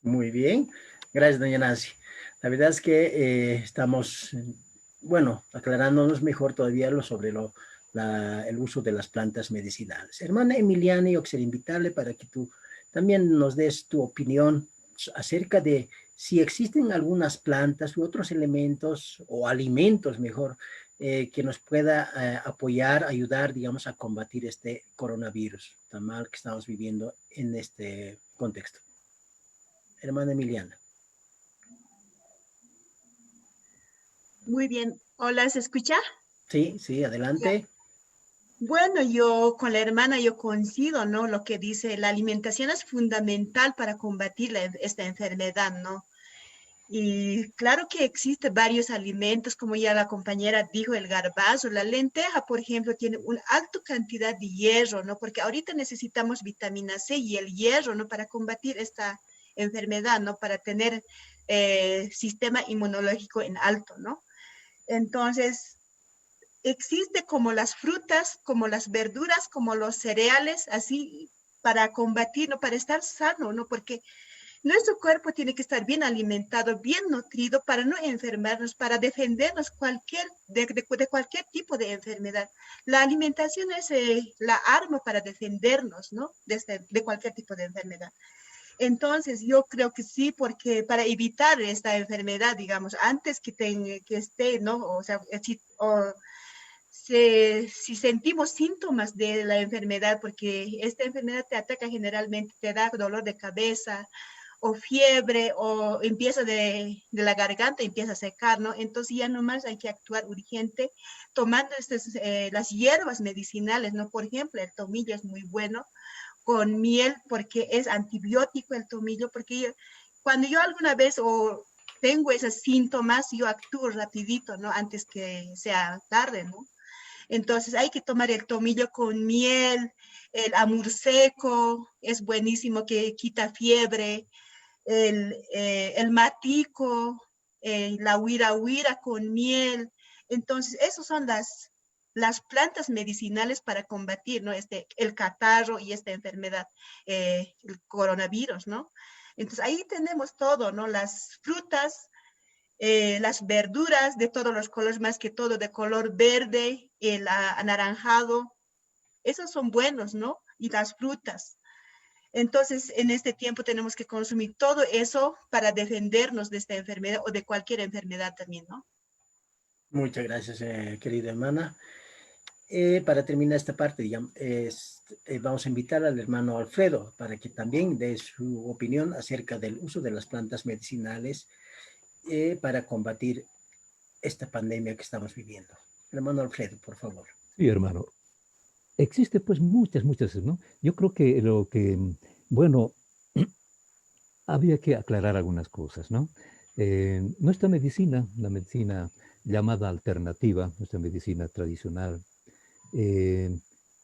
Muy bien, gracias, doña Nancy. La verdad es que estamos, bueno, aclarándonos mejor todavía sobre el uso de las plantas medicinales. Hermana Emiliana, yo quisiera invitarle para que tú también nos des tu opinión acerca de si existen algunas plantas u otros elementos o alimentos, mejor, que nos pueda apoyar, ayudar, digamos, a combatir este coronavirus tan mal que estamos viviendo en este contexto. Hermana Emiliana. Muy bien. Hola, ¿se escucha? Sí, sí, adelante. Bueno, yo con la hermana yo coincido, ¿no? Lo que dice, la alimentación es fundamental para combatir esta enfermedad, ¿no? Y claro que existen varios alimentos, como ya la compañera dijo, el garbanzo, la lenteja, por ejemplo, tiene una alta cantidad de hierro, ¿no? Porque ahorita necesitamos vitamina C y el hierro, ¿no? Para combatir esta enfermedad, ¿no? Para tener sistema inmunológico en alto, ¿no? Entonces, existe como las frutas, como las verduras, como los cereales, así para combatir, ¿no? Para estar sano, ¿no? Porque nuestro cuerpo tiene que estar bien alimentado, bien nutrido para no enfermarnos, para defendernos de cualquier tipo de enfermedad. La alimentación es la arma para defendernos, ¿no? De cualquier tipo de enfermedad. Entonces, yo creo que sí, porque para evitar esta enfermedad, digamos, antes que esté, ¿no? O sea, si sentimos síntomas de la enfermedad, porque esta enfermedad te ataca generalmente, te da dolor de cabeza o fiebre o empieza la garganta, empieza a secar, ¿no? Entonces ya nomás hay que actuar urgente tomando las hierbas medicinales, ¿no? Por ejemplo, el tomillo es muy bueno con miel porque es antibiótico el tomillo, porque cuando yo alguna vez o tengo esos síntomas, yo actúo rapidito, ¿no? Antes que sea tarde, ¿no? Entonces hay que tomar el tomillo con miel, el amur seco, es buenísimo que quita fiebre, el matico, la huira huira con miel. Entonces, esas son las plantas medicinales para combatir, ¿no? El catarro y esta enfermedad, el coronavirus, ¿no? Entonces, ahí tenemos todo, ¿no? Las frutas, las verduras de todos los colores, más que todo de color verde, el anaranjado, esos son buenos, ¿no? Y las frutas. Entonces, en este tiempo tenemos que consumir todo eso para defendernos de esta enfermedad o de cualquier enfermedad también, ¿no? Muchas gracias, querida hermana. Para terminar esta parte, digamos, vamos a invitar al hermano Alfredo para que también dé su opinión acerca del uso de las plantas medicinales para combatir esta pandemia que estamos viviendo. Hermano Alfredo, por favor. Sí, hermano. Existe pues muchas, ¿no? Yo creo que bueno, había que aclarar algunas cosas, ¿no? Nuestra medicina, la medicina llamada alternativa, nuestra medicina tradicional,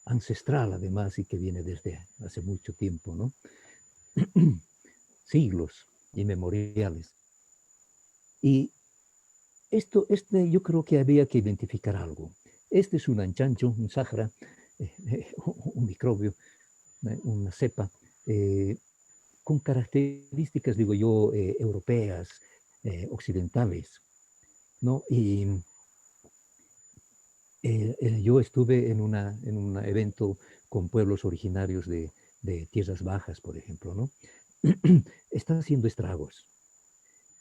ancestral además y que viene desde hace mucho tiempo, ¿no? Siglos inmemoriales. Y yo creo que había que identificar algo. Este es un anchancho, un sahara, un microbio, una cepa, con características, digo yo, europeas, occidentales, ¿no? Y yo estuve en un evento con pueblos originarios de Tierras Bajas, por ejemplo, ¿no? Está haciendo estragos.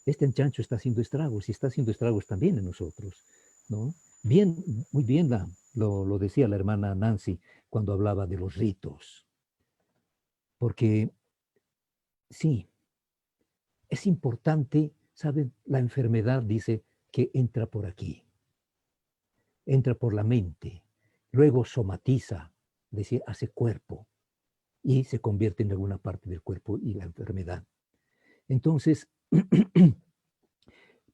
Este enchancho está haciendo estragos y está haciendo estragos también en nosotros, ¿no? Bien, muy bien lo decía la hermana Nancy cuando hablaba de los ritos. Porque sí, es importante, ¿saben? La enfermedad dice que entra por aquí, entra por la mente, luego somatiza, es decir, hace cuerpo y se convierte en alguna parte del cuerpo y la enfermedad. Entonces,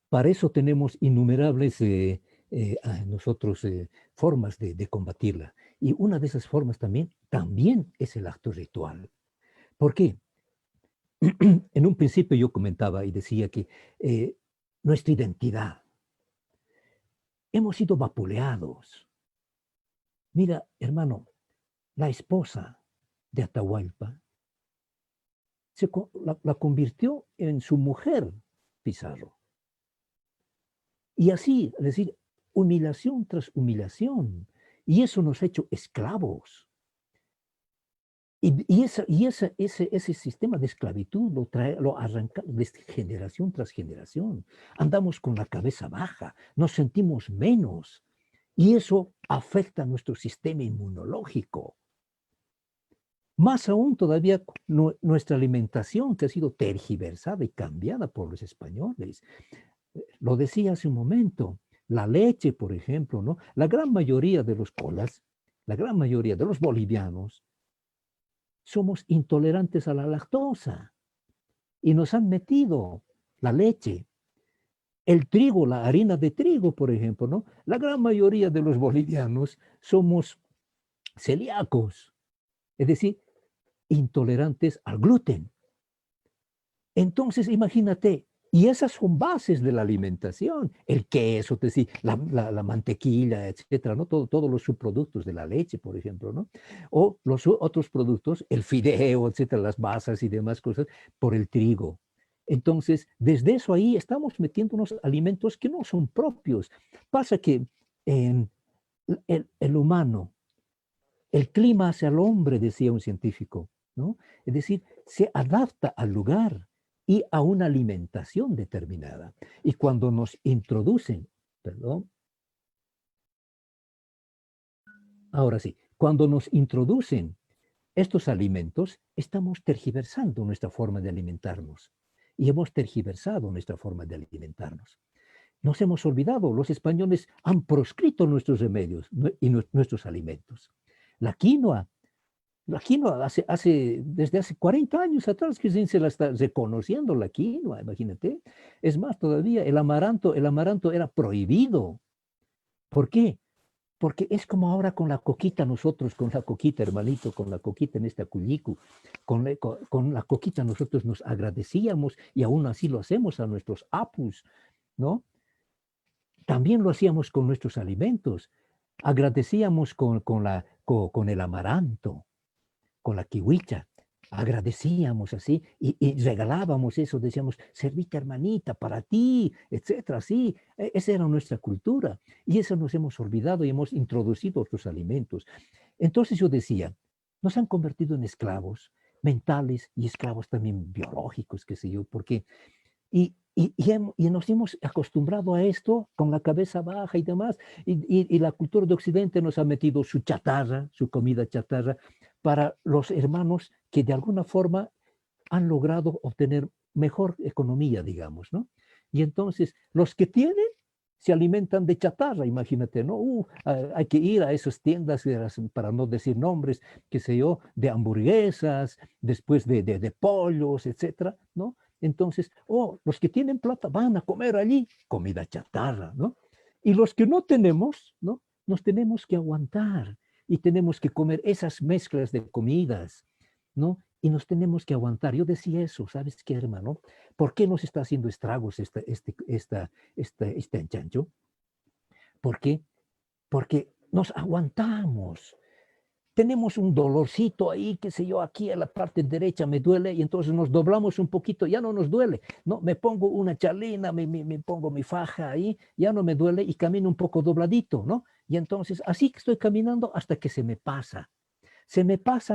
para eso tenemos innumerables nosotros formas de combatirla. Y una de esas formas también es el acto ritual. ¿Por qué? En un principio yo comentaba y decía que nuestra identidad, hemos sido vapuleados. Mira, hermano, la esposa de Atahualpa la convirtió en su mujer, Pizarro. Y así, es decir, humillación tras humillación. Y eso nos ha hecho esclavos. Y ese sistema de esclavitud lo arranca desde generación tras generación. Andamos con la cabeza baja, nos sentimos menos. Y eso afecta a nuestro sistema inmunológico. Más aún todavía nuestra alimentación que ha sido tergiversada y cambiada por los españoles. Lo decía hace un momento, la leche, por ejemplo, ¿no? La gran mayoría de los colas la gran mayoría de los bolivianos, somos intolerantes a la lactosa y nos han metido la leche, el trigo, la harina de trigo, por ejemplo, ¿no? La gran mayoría de los bolivianos somos celíacos, es decir, intolerantes al gluten. Entonces, imagínate, y esas son bases de la alimentación, el queso, la mantequilla, etcétera, ¿no? Todos los subproductos de la leche, por ejemplo, ¿no? O los otros productos, el fideo, etcétera, las masas y demás cosas, por el trigo. Entonces, desde eso ahí estamos metiendo unos alimentos que no son propios. Pasa que el humano, el clima hace al hombre, decía un científico, ¿no? Es decir, se adapta al lugar y a una alimentación determinada. Y cuando nos introducen, perdón, ahora sí, cuando nos introducen estos alimentos, estamos tergiversando nuestra forma de alimentarnos. Y hemos tergiversado nuestra forma de alimentarnos. Nos hemos olvidado, los españoles han proscrito nuestros remedios y nuestros alimentos. La quinoa desde hace 40 años atrás que se la está reconociendo la quinoa, imagínate. Es más, todavía el amaranto era prohibido. ¿Por qué? Porque es como ahora con la coquita, nosotros con la coquita, hermanito, con la coquita en esta cuyicu, con la coquita nosotros nos agradecíamos y aún así lo hacemos a nuestros apus, ¿no? También lo hacíamos con nuestros alimentos. Agradecíamos con el amaranto, con la kiwicha. Agradecíamos así y regalábamos eso, decíamos, servite hermanita para ti, etcétera, sí. Esa era nuestra cultura y eso nos hemos olvidado y hemos introducido otros alimentos. Entonces yo decía, nos han convertido en esclavos mentales y esclavos también biológicos, qué sé yo, porque y nos hemos acostumbrado a esto con la cabeza baja y demás, y la cultura de Occidente nos ha metido su chatarra, su comida chatarra, para los hermanos que de alguna forma han logrado obtener mejor economía, digamos, ¿no? Y entonces los que tienen se alimentan de chatarra, imagínate, ¿no? Hay que ir a esas tiendas, para no decir nombres, qué sé yo, de hamburguesas, después de pollos, etcétera, ¿no? Entonces, los que tienen plata van a comer allí, comida chatarra, ¿no? Y los que no tenemos, ¿no? Nos tenemos que aguantar y tenemos que comer esas mezclas de comidas, ¿no? Y nos tenemos que aguantar. Yo decía eso, ¿sabes qué, hermano? ¿Por qué nos está haciendo estragos este anchancho? ¿Por qué? Porque nos aguantamos. Tenemos un dolorcito ahí, qué sé yo, aquí a la parte derecha me duele y entonces nos doblamos un poquito, ya no nos duele, no, me pongo una charlina, me pongo mi faja ahí, ya no me duele y camino un poco dobladito, ¿no? Y entonces así que estoy caminando hasta que se me pasa,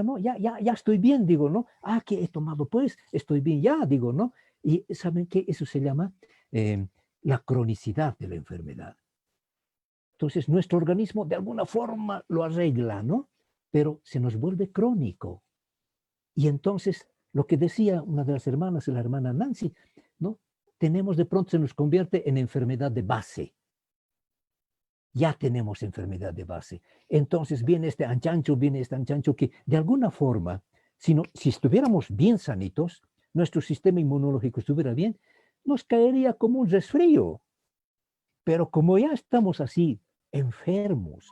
¿no? Ya estoy bien, digo, ¿no? ¿Qué he tomado? Pues estoy bien, ya, digo, ¿no? Y ¿saben qué? Eso se llama la cronicidad de la enfermedad. Entonces nuestro organismo de alguna forma lo arregla, ¿no? Pero se nos vuelve crónico. Y entonces, lo que decía una de las hermanas, la hermana Nancy, ¿no? De pronto se nos convierte en enfermedad de base. Ya tenemos enfermedad de base. Entonces viene este anchancho que de alguna forma, si estuviéramos bien sanitos, nuestro sistema inmunológico estuviera bien, nos caería como un resfrío. Pero como ya estamos así, enfermos,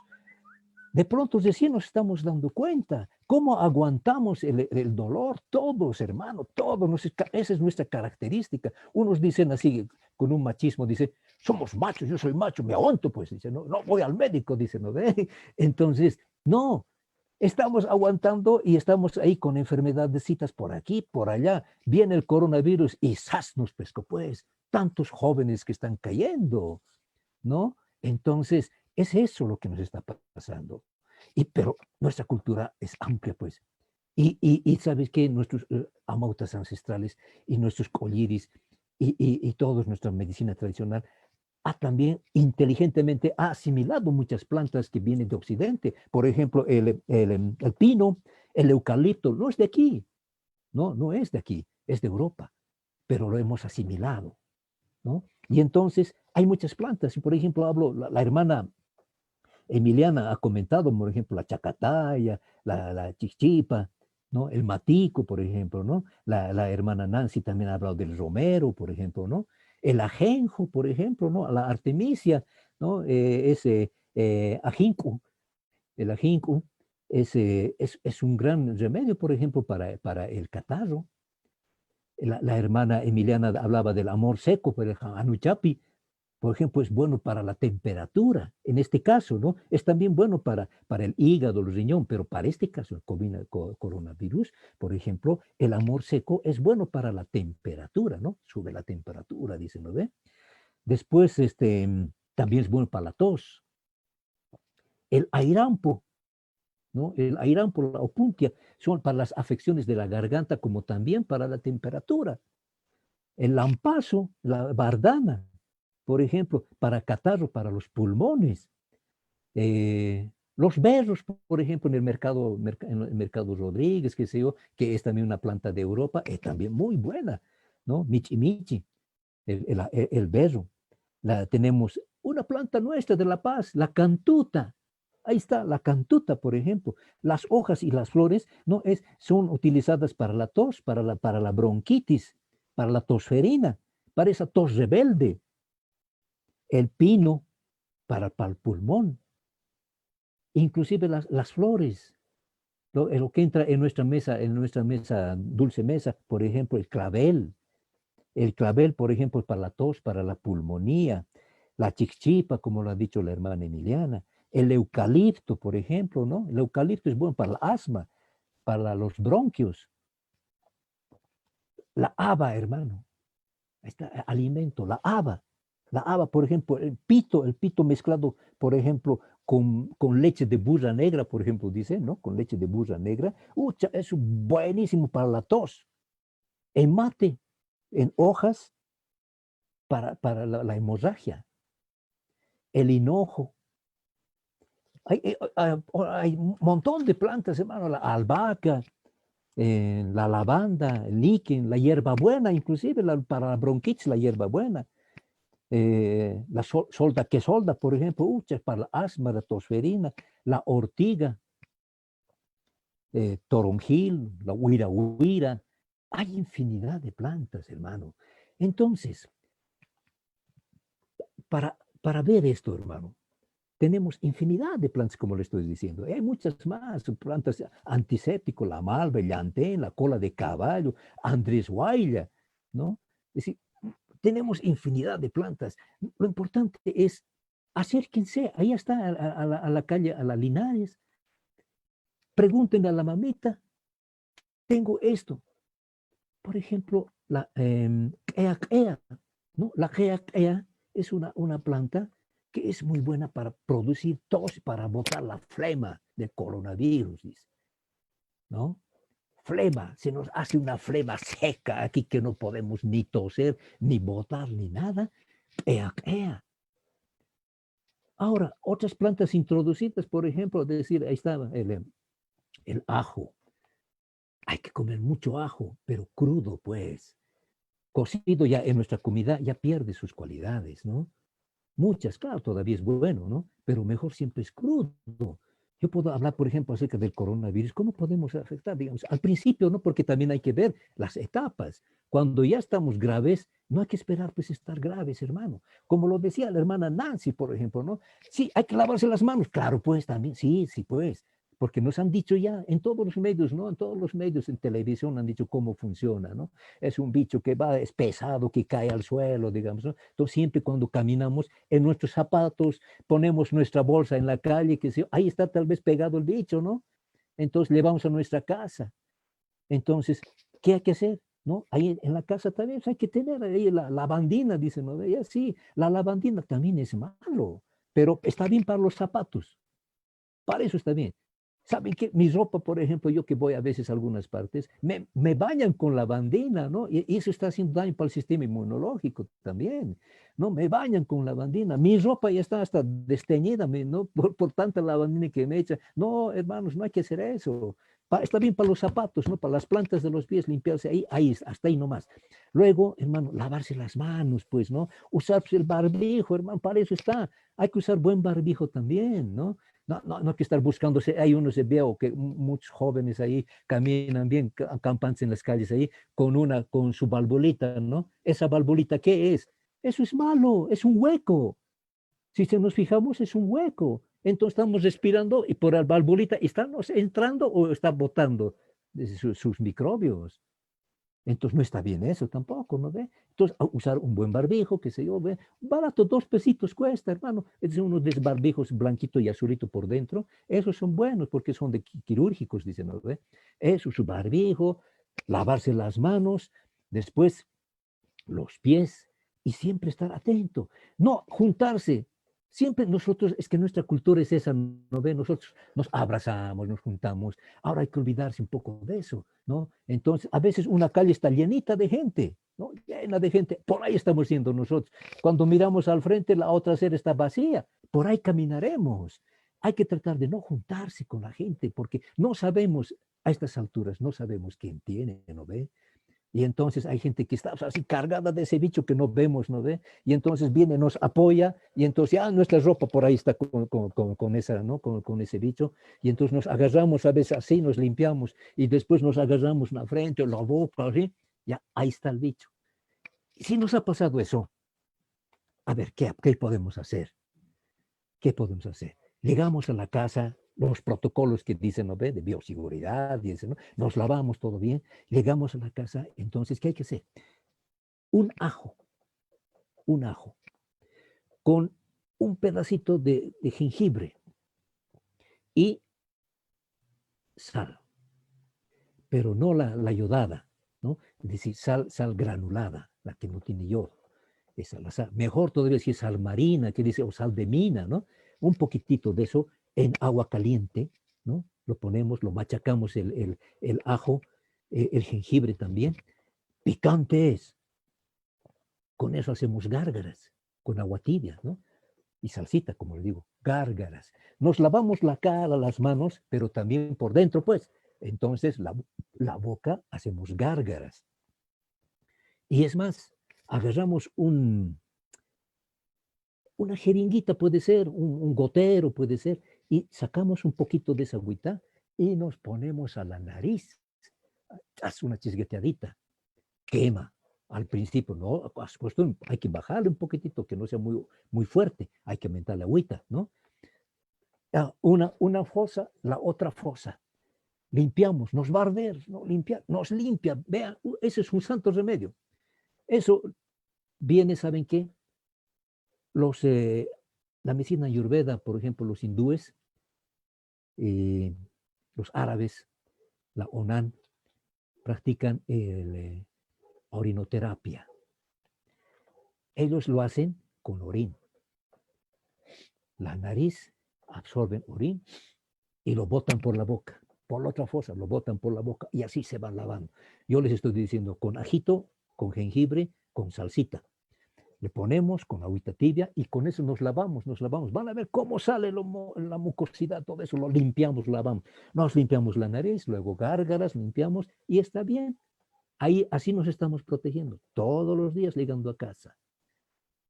de pronto recién nos estamos dando cuenta cómo aguantamos el dolor, todos, hermano, todos. Esa es nuestra característica. Unos dicen así, con un machismo, dice, somos machos, yo soy macho, me aguanto, pues, dice, no voy al médico, dice, ¿no ve? Entonces, no, estamos aguantando y estamos ahí con enfermedades por aquí, por allá. Viene el coronavirus y ¡zas! Nos pescó, pues, tantos jóvenes que están cayendo, ¿no? Entonces, es eso lo que nos está pasando. Pero nuestra cultura es amplia, pues. Y ¿sabes qué? Nuestros amautas ancestrales y nuestros colliris y toda nuestra medicina tradicional también inteligentemente ha asimilado muchas plantas que vienen de Occidente. Por ejemplo, el pino, el eucalipto, no es de aquí. No es de aquí, es de Europa. Pero lo hemos asimilado, ¿no? Y entonces hay muchas plantas. Por ejemplo, hablo la hermana Emiliana ha comentado, por ejemplo, la chacataya, la chichipa, ¿no? El matico, por ejemplo, ¿no? La hermana Nancy también ha hablado del romero, por ejemplo, ¿no? El ajenjo, por ejemplo, ¿no? La artemisia, ¿no? Ese ajinku, el ajinku es un gran remedio, por ejemplo, para el catarro. La hermana Emiliana hablaba del amor seco, pero el anuchapi, por ejemplo, es bueno para la temperatura. En este caso, ¿no? Es también bueno para el hígado, el riñón, pero para este caso, el coronavirus, por ejemplo, el amor seco es bueno para la temperatura, ¿no? Sube la temperatura, dicen, ¿no ve? Después, también es bueno para la tos. El airampo, ¿no? El airampo, la opuntia, son para las afecciones de la garganta, como también para la temperatura. El lampazo, la bardana, por ejemplo, para catarro, para los pulmones. Los berros, por ejemplo, en el mercado Rodríguez, que sé yo, que es también una planta de Europa, es también muy buena, ¿no? Michi michi, el berro. Tenemos una planta nuestra de La Paz, la cantuta. Ahí está, la cantuta, por ejemplo. Las hojas y las flores ¿no? Son utilizadas para la tos, para la bronquitis, para la tosferina, para esa tos rebelde. El pino para el pulmón. Inclusive las flores. Lo que entra en nuestra mesa, dulce mesa, por ejemplo, el clavel. El clavel, por ejemplo, para la tos, para la pulmonía. La chichipa, como lo ha dicho la hermana Emiliana. El eucalipto, por ejemplo, ¿no? El eucalipto es bueno para el asma, para los bronquios. La haba, hermano. Ahí está, alimento, la haba. La haba, por ejemplo, el pito mezclado, por ejemplo, con leche de burra negra, por ejemplo, dice, ¿no? Con leche de burra negra. Es buenísimo para la tos. El mate, en hojas, para la hemorragia. El hinojo. Hay un montón de plantas, hermano, la albahaca, la lavanda, el líquen, la hierbabuena, inclusive para la bronquitis, la hierbabuena. La solda, por ejemplo, para el asma, la tosferina, la ortiga, toronjil, la huira. Hay infinidad de plantas, hermano. Entonces, para ver esto, hermano, tenemos infinidad de plantas, como le estoy diciendo. Hay muchas más plantas antisépticos, la malva, el llantén, la cola de caballo, Andrés Guaya, ¿no? Es decir, tenemos infinidad de plantas. Lo importante es acérquense, ahí está, a la calle, a la Linares. Pregúntenle a la mamita, tengo esto. Por ejemplo, la eacea, ¿no? La eacea es una planta que es muy buena para producir tos, para botar la flema del coronavirus, dice, ¿no? Flema, se nos hace una flema seca aquí que no podemos ni toser, ni botar, ni nada. Eacea. Ahora, otras plantas introducidas, por ejemplo, decir, ahí estaba el ajo. Hay que comer mucho ajo, pero crudo, pues. Cocido ya en nuestra comida ya pierde sus cualidades, ¿no? Muchas, claro, todavía es bueno, ¿no? Pero mejor siempre es crudo. Yo puedo hablar, por ejemplo, acerca del coronavirus. ¿Cómo podemos afectar? Digamos, al principio, ¿no? Porque también hay que ver las etapas. Cuando ya estamos graves, no hay que esperar, pues, estar graves, hermano. Como lo decía la hermana Nancy, por ejemplo, ¿no? Sí, hay que lavarse las manos. Claro, pues, también, sí, pues. Porque nos han dicho ya en todos los medios, ¿no? En todos los medios, en televisión han dicho cómo funciona, ¿no? Es un bicho que es pesado, que cae al suelo, digamos, ¿no? Entonces, siempre cuando caminamos en nuestros zapatos, ponemos nuestra bolsa en la calle, ahí está tal vez pegado el bicho, ¿no? Entonces, le vamos a nuestra casa. Entonces, ¿qué hay que hacer? ¿No? Ahí en la casa también hay que tener ahí la lavandina, dicen, ¿no? Ya, sí, la lavandina también es malo, pero está bien para los zapatos. Para eso está bien. ¿Saben qué? Mi ropa, por ejemplo, yo que voy a veces a algunas partes, me bañan con lavandina, ¿no? Y eso está haciendo daño para el sistema inmunológico también, ¿no? Me bañan con lavandina. Mi ropa ya está hasta desteñida, ¿no? Por tanta lavandina que me echa. No, hermanos, no hay que hacer eso. Está bien para los zapatos, ¿no? Para las plantas de los pies, limpiarse ahí, hasta ahí nomás. Luego, hermano, lavarse las manos, pues, ¿no? Usar pues, el barbijo, hermano, para eso está. Hay que usar buen barbijo también, ¿no? No hay que estar buscándose, hay uno se veo que muchos jóvenes ahí caminan bien, acampanse en las calles ahí, con su valvulita, ¿no? ¿Esa valvulita qué es? Eso es malo, es un hueco. Si nos fijamos, es un hueco. Entonces estamos respirando y por la valvulita estamos entrando o está botando sus microbios. Entonces no está bien eso tampoco, ¿no ve? Entonces usar un buen barbijo, qué sé yo, ¿ve? Barato, 2 pesitos cuesta, hermano. Es unos de barbijos blanquito y azulito por dentro. Esos son buenos porque son de quirúrgicos, dicen, ¿no ve? Eso, su barbijo, lavarse las manos, después los pies y siempre estar atento. No juntarse. Siempre nosotros, es que nuestra cultura es esa, ¿no ve? Nosotros nos abrazamos, nos juntamos. Ahora hay que olvidarse un poco de eso, ¿no? Entonces, a veces una calle está llenita de gente, ¿no? Llena de gente. Por ahí estamos yendo nosotros. Cuando miramos al frente, la otra acera está vacía. Por ahí caminaremos. Hay que tratar de no juntarse con la gente porque no sabemos, a estas alturas, no sabemos quién tiene, ¿no ve? Y entonces hay gente que está así cargada de ese bicho que no vemos, ¿no ve? Y entonces viene, nos apoya, y entonces nuestra ropa por ahí está con esa, ¿no? Con ese bicho. Y entonces nos agarramos a veces así, nos limpiamos, y después nos agarramos la frente o la boca, así, ya, ahí está el bicho. Y si nos ha pasado eso, a ver, ¿qué podemos hacer? ¿Qué podemos hacer? Llegamos a la casa, los protocolos que dicen, ¿no ve? De bioseguridad, dicen, ¿no? Nos lavamos todo bien, llegamos a la casa, entonces, ¿qué hay que hacer? Un ajo, con un pedacito de jengibre y sal, pero no la yodada, ¿no? Es decir, sal granulada, la que no tiene yodo. Esa, la sal. Mejor todavía si es sal marina, que dice, o sal de mina, ¿no? Un poquitito de eso en agua caliente, ¿no? Lo ponemos, lo machacamos el ajo, el jengibre también. Picante es. Con eso hacemos gárgaras, con agua tibia, ¿no? Y salsita, como le digo, gárgaras. Nos lavamos la cara, las manos, pero también por dentro, pues. Entonces, la boca hacemos gárgaras. Y es más, agarramos una jeringuita, puede ser, un gotero, puede ser, y sacamos un poquito de esa agüita y nos ponemos a la nariz. Haz una chisgueteadita. Quema. Al principio, no, por supuesto, hay que bajarle un poquitito, que no sea muy fuerte. Hay que aumentar la agüita, ¿no? Una fosa, la otra fosa. Limpiamos, nos va a arder, ¿no? Nos limpia. Vean, ese es un santo remedio. Eso viene, ¿saben qué? La medicina ayurveda, por ejemplo, los hindúes, los árabes, la Onan, practican orinoterapia. Ellos lo hacen con orín. La nariz absorben orín y lo botan por la boca. Por la otra fosa lo botan por la boca y así se van lavando. Yo les estoy diciendo con ajito, con jengibre, con salsita. Le ponemos con agüita tibia y con eso nos lavamos. Van a ver cómo sale la mucosidad, todo eso, lo limpiamos, lavamos. Nos limpiamos la nariz, luego gárgaras, limpiamos y está bien. Ahí, así nos estamos protegiendo todos los días llegando a casa,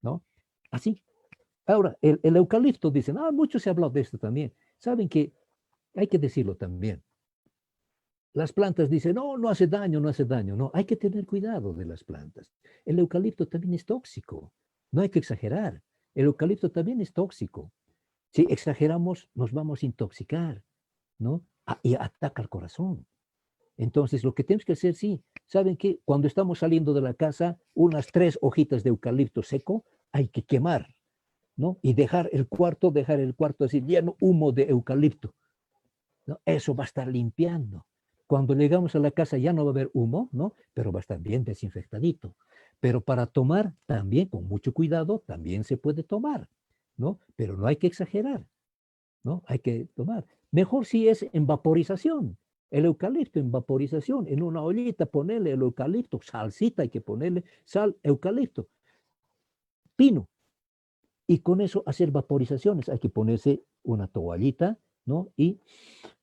¿no? Así. Ahora, el eucalipto, dicen, mucho se ha hablado de esto también. Saben que hay que decirlo también. Las plantas dicen, no hace daño, no hace daño. No, hay que tener cuidado de las plantas. El eucalipto también es tóxico. No hay que exagerar. El eucalipto también es tóxico. Si exageramos, nos vamos a intoxicar, ¿no? Y ataca al corazón. Entonces, lo que tenemos que hacer, sí, ¿saben qué? Cuando estamos saliendo de la casa, unas 3 hojitas de eucalipto seco hay que quemar, ¿no? Y dejar el cuarto así lleno humo de eucalipto, ¿no? Eso va a estar limpiando. Cuando llegamos a la casa ya no va a haber humo, ¿no? Pero va a estar bien desinfectadito. Pero para tomar también, con mucho cuidado, también se puede tomar, ¿no? Pero no hay que exagerar, ¿no? Hay que tomar. Mejor si es en vaporización. El eucalipto en vaporización, en una ollita ponerle el eucalipto, salsita hay que ponerle, sal, eucalipto, pino. Y con eso hacer vaporizaciones. Hay que ponerse una toallita ¿no? Y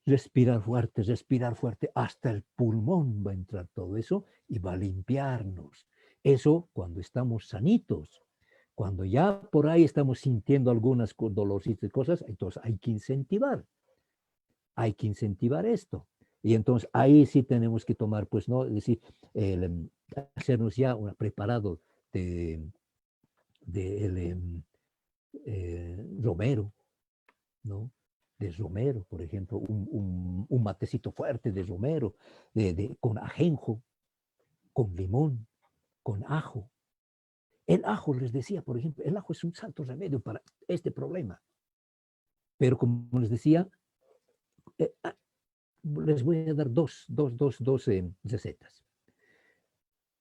respirar fuerte, hasta el pulmón va a entrar todo eso y va a limpiarnos. Eso cuando estamos sanitos. Cuando ya por ahí estamos sintiendo algunas dolorcitas y cosas, entonces hay que incentivar. Hay que incentivar esto. Y entonces ahí sí tenemos que tomar, pues, ¿no? Es decir, hacernos ya un preparado de romero, ¿no? De romero, por ejemplo, un matecito fuerte de romero, con ajenjo, con limón, con ajo. El ajo, les decía, por ejemplo, el ajo es un santo remedio para este problema. Pero como les decía, les voy a dar dos recetas.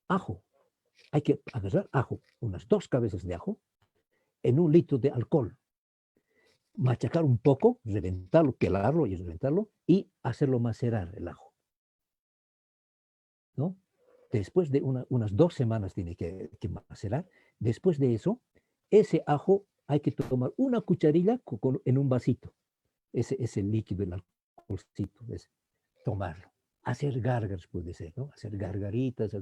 Ajo. Hay que agarrar ajo, unas 2 cabezas de ajo, en 1 litro de alcohol. Machacar un poco, reventarlo, pelarlo y reventarlo, y hacerlo macerar el ajo, ¿no? Después de unas 2 semanas tiene que macerar. Después de eso, ese ajo hay que tomar una cucharilla en un vasito. Ese líquido, el alcoholcito, tomarlo. Hacer gárgaras puede ser, ¿no? Hacer gargaritas.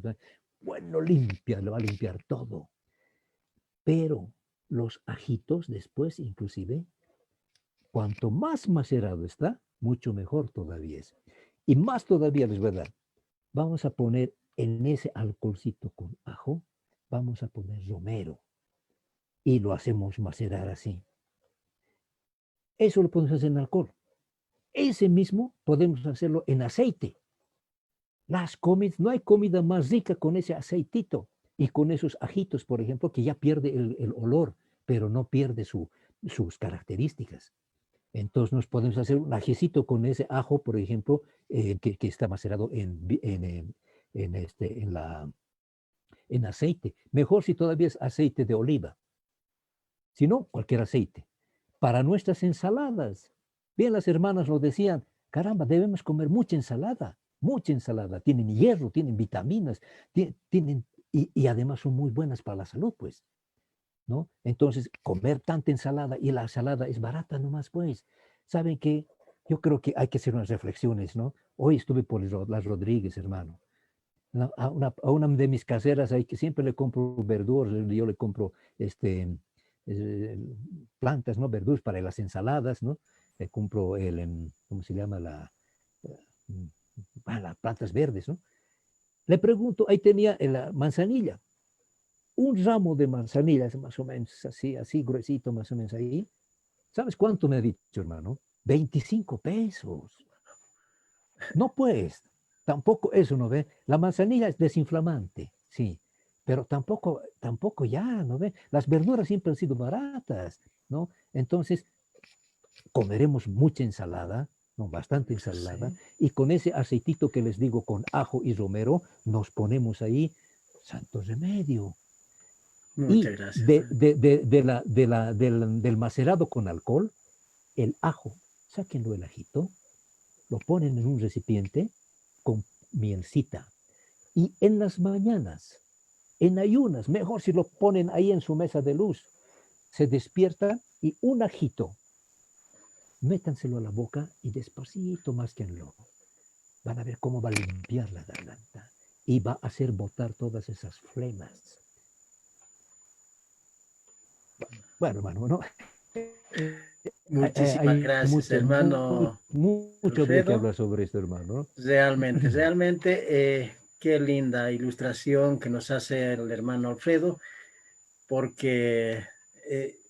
Bueno, limpia, lo va a limpiar todo. Pero los ajitos después, inclusive, cuanto más macerado está, mucho mejor todavía es. Y más todavía, es verdad, vamos a poner en ese alcoholcito con ajo, vamos a poner romero. Y lo hacemos macerar así. Eso lo podemos hacer en alcohol. Ese mismo podemos hacerlo en aceite. No hay comida más rica con ese aceitito y con esos ajitos, por ejemplo, que ya pierde el olor, pero no pierde sus características. Entonces nos podemos hacer un ajicito con ese ajo, por ejemplo, que está macerado en aceite. Mejor si todavía es aceite de oliva. Si no, cualquier aceite. Para nuestras ensaladas. Bien, las hermanas lo decían, caramba, debemos comer mucha ensalada. Tienen hierro, tienen vitaminas, y además son muy buenas para la salud, pues, ¿no? Entonces, comer tanta ensalada, y la ensalada es barata nomás, pues. ¿Saben qué? Yo creo que hay que hacer unas reflexiones, ¿no? Hoy estuve por las Rodríguez, hermano. A una de mis caseras ahí, que siempre le compro verduras, yo le compro plantas, ¿no? Verduras para las ensaladas, ¿no? Le compro ¿cómo se llama? Las plantas verdes, ¿no? Le pregunto, ahí tenía la manzanilla. Un ramo de manzanillas, más o menos, así gruesito, más o menos ahí. ¿Sabes cuánto me ha dicho, hermano? 25 pesos. No, pues, tampoco eso, ¿no ve? La manzanilla es desinflamante, sí, pero tampoco ya, ¿no ve? Las verduras siempre han sido baratas, ¿no? Entonces, comeremos mucha ensalada, ¿no? Bastante ensalada, sí. Y con ese aceitito que les digo, con ajo y romero, nos ponemos ahí, santo remedio. Muchas gracias. Del macerado con alcohol, el ajo, sáquenlo el ajito, lo ponen en un recipiente con mielcita. Y en las mañanas, en ayunas, mejor si lo ponen ahí en su mesa de luz, se despiertan y un ajito, métanselo a la boca y despacito másquenlo. Van a ver cómo va a limpiar la garganta y va a hacer botar todas esas flemas. Bueno, hermano, ¿no? Muchísimas gracias, hermano. Mucho de qué hablar sobre esto, hermano, ¿no? Realmente, qué linda ilustración que nos hace el hermano Alfredo, porque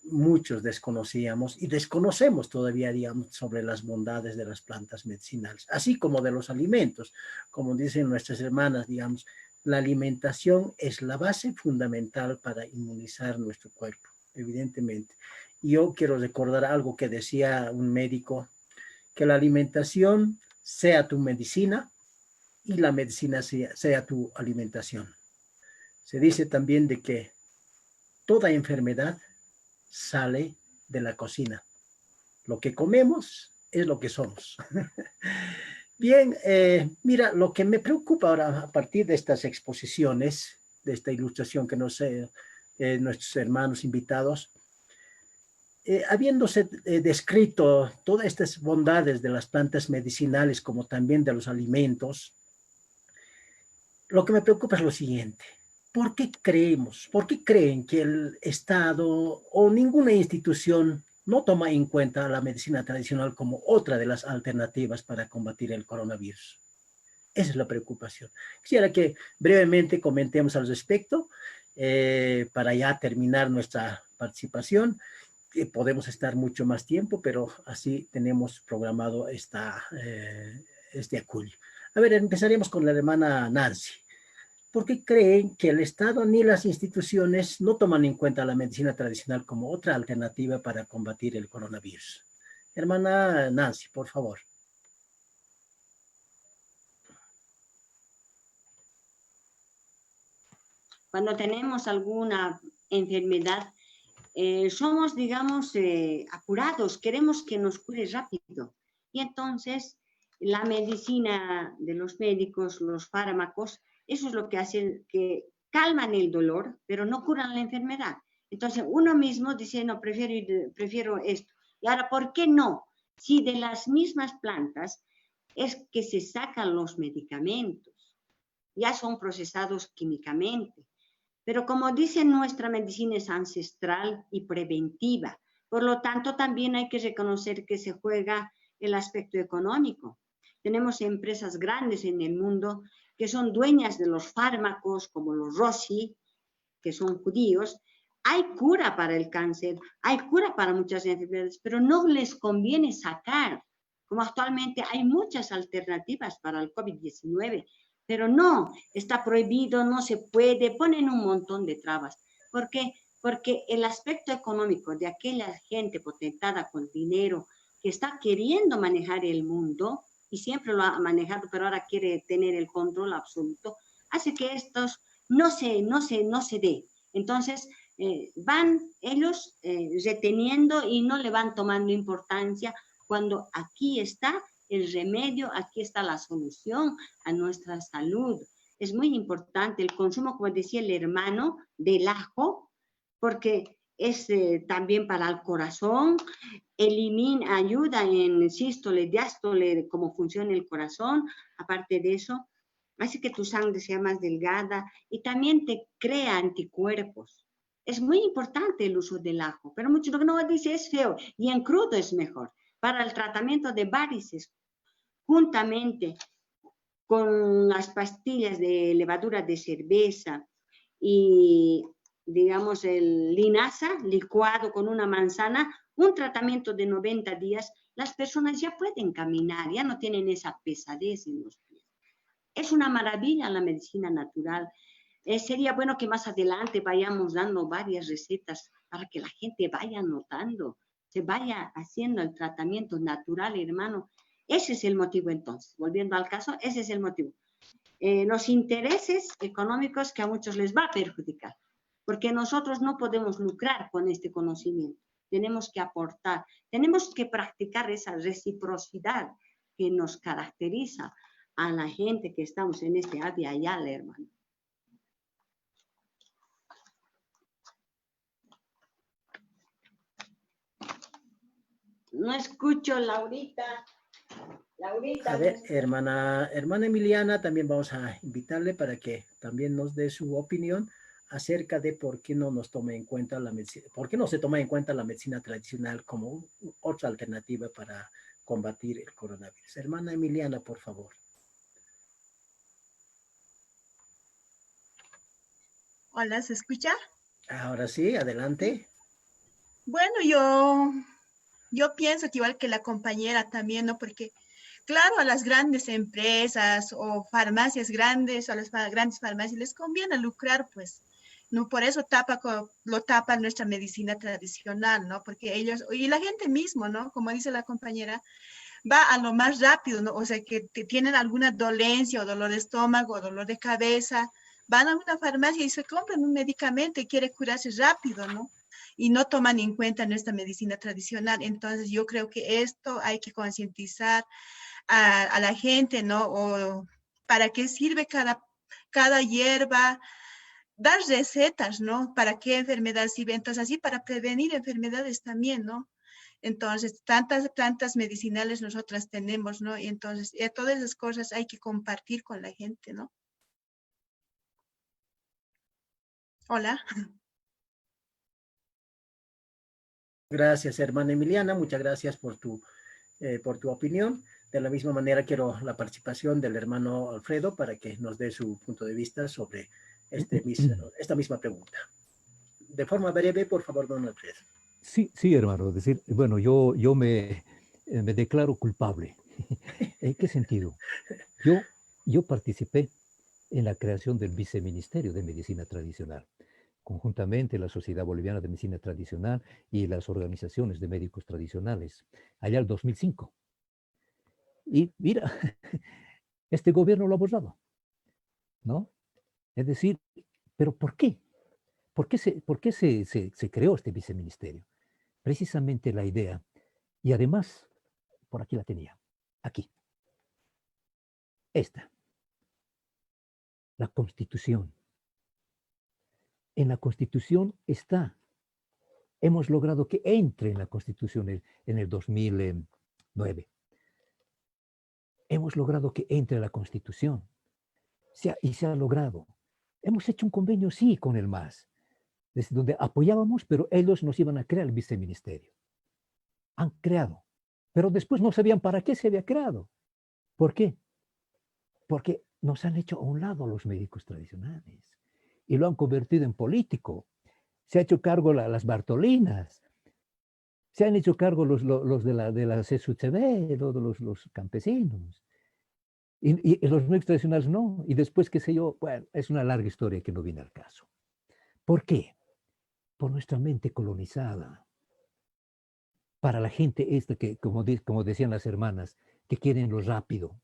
muchos desconocíamos y desconocemos todavía, digamos, sobre las bondades de las plantas medicinales, así como de los alimentos. Como dicen nuestras hermanas, digamos, la alimentación es la base fundamental para inmunizar nuestro cuerpo, evidentemente. Y yo quiero recordar algo que decía un médico, que la alimentación sea tu medicina y la medicina sea tu alimentación. Se dice también de que toda enfermedad sale de la cocina. Lo que comemos es lo que somos. Bien, mira, lo que me preocupa ahora a partir de estas exposiciones, de esta ilustración que nos nuestros hermanos invitados, habiéndose descrito todas estas bondades de las plantas medicinales como también de los alimentos, lo que me preocupa es lo siguiente. ¿Por qué creen que el Estado o ninguna institución no toma en cuenta la medicina tradicional como otra de las alternativas para combatir el coronavirus? Esa es la preocupación. Quisiera que brevemente comentemos al respecto para ya terminar nuestra participación. Podemos estar mucho más tiempo, pero así tenemos programado este acullio. A ver, empezaríamos con la hermana Nancy. ¿Por qué creen que el Estado ni las instituciones no toman en cuenta la medicina tradicional como otra alternativa para combatir el coronavirus? Hermana Nancy, por favor. Cuando tenemos alguna enfermedad, somos, digamos, apurados, queremos que nos cure rápido. Y entonces, la medicina de los médicos, los fármacos, eso es lo que hacen, que calman el dolor, pero no curan la enfermedad. Entonces, uno mismo dice, no, prefiero esto. Y ahora, ¿por qué no? Si de las mismas plantas es que se sacan los medicamentos, ya son procesados químicamente. Pero como dice, nuestra medicina es ancestral y preventiva. Por lo tanto, también hay que reconocer que se juega el aspecto económico. Tenemos empresas grandes en el mundo que son dueñas de los fármacos, como los Rossi, que son judíos. Hay cura para el cáncer, hay cura para muchas enfermedades, pero no les conviene sacar. Como actualmente hay muchas alternativas para el COVID-19, pero no, está prohibido, no se puede, ponen un montón de trabas. ¿Por qué? Porque el aspecto económico de aquella gente potentada con dinero que está queriendo manejar el mundo, y siempre lo ha manejado, pero ahora quiere tener el control absoluto, hace que estos no se dé. Entonces, van ellos reteniendo y no le van tomando importancia cuando aquí está el remedio, aquí está la solución a nuestra salud. Es muy importante el consumo, como decía el hermano, del ajo, porque es también para el corazón, ayuda en sístole, diástole, cómo funciona el corazón. Aparte de eso, hace que tu sangre sea más delgada y también te crea anticuerpos. Es muy importante el uso del ajo, pero muchos no dicen es feo y en crudo es mejor. Para el tratamiento de varices, juntamente con las pastillas de levadura de cerveza y, digamos, el linaza licuado con una manzana, un tratamiento de 90 días, las personas ya pueden caminar, ya no tienen esa pesadez en los pies. Es una maravilla la medicina natural. Sería bueno que más adelante vayamos dando varias recetas para que la gente vaya notando, se vaya haciendo el tratamiento natural, hermano. Ese es el motivo entonces, volviendo al caso, ese es el motivo. Los intereses económicos que a muchos les va a perjudicar, porque nosotros no podemos lucrar con este conocimiento, tenemos que aportar, tenemos que practicar esa reciprocidad que nos caracteriza a la gente que estamos en este Abya Yala, hermano. No escucho, Laurita. A ver, hermana Emiliana, también vamos a invitarle para que también nos dé su opinión acerca de por qué no nos toma en cuenta la medicina, por qué no se toma en cuenta la medicina tradicional como otra alternativa para combatir el coronavirus. Hermana Emiliana, por favor. Hola, ¿se escucha? Ahora sí, adelante. Bueno, yo pienso que igual que la compañera también, ¿no? Porque, claro, a las grandes empresas o farmacias grandes, o a las grandes farmacias les conviene lucrar, pues, ¿no? Por eso lo tapa nuestra medicina tradicional, ¿no? Porque ellos, y la gente mismo, ¿no? Como dice la compañera, va a lo más rápido, ¿no? O sea, que tienen alguna dolencia o dolor de estómago o dolor de cabeza, van a una farmacia y se compran un medicamento y quiere curarse rápido, ¿no? Y no toman en cuenta nuestra medicina tradicional. Entonces, yo creo que esto hay que concientizar a la gente, ¿no? O para qué sirve cada hierba, dar recetas, ¿no? ¿Para qué enfermedades y ventas así? Para prevenir enfermedades también, ¿no? Entonces, tantas plantas medicinales nosotras tenemos, ¿no? Y entonces, todas esas cosas hay que compartir con la gente, ¿no? Hola. Gracias, hermana Emiliana. Muchas gracias por tu opinión. De la misma manera, quiero la participación del hermano Alfredo para que nos dé su punto de vista sobre esta misma pregunta. De forma breve, por favor, don Alfredo. Sí, sí, hermano. Es decir, bueno, yo me declaro culpable. ¿En qué sentido? Yo participé en la creación del Viceministerio de Medicina Tradicional, conjuntamente la Sociedad Boliviana de Medicina Tradicional y las organizaciones de médicos tradicionales, allá el 2005. Y mira, este gobierno lo ha borrado, ¿no? Es decir, ¿pero por qué? ¿Por qué se creó este viceministerio? Precisamente la idea, y además, por aquí la tenía, aquí, esta, la Constitución. En la Constitución está, hemos logrado que entre en la Constitución en el 2009. Hemos logrado que entre en la Constitución. Y se ha logrado. Hemos hecho un convenio, sí, con el MAS, desde donde apoyábamos, pero ellos nos iban a crear el viceministerio. Han creado, pero después no sabían para qué se había creado. ¿Por qué? Porque nos han hecho a un lado a los médicos tradicionales y lo han convertido en político. Se ha hecho cargo las Bartolinas, se han hecho cargo los de la CSUCB, los campesinos. Y los médicos tradicionales no. Y después, qué sé yo, bueno, es una larga historia que no viene al caso. ¿Por qué? Por nuestra mente colonizada. Para la gente esta que, como decían las hermanas, que quieren lo rápido.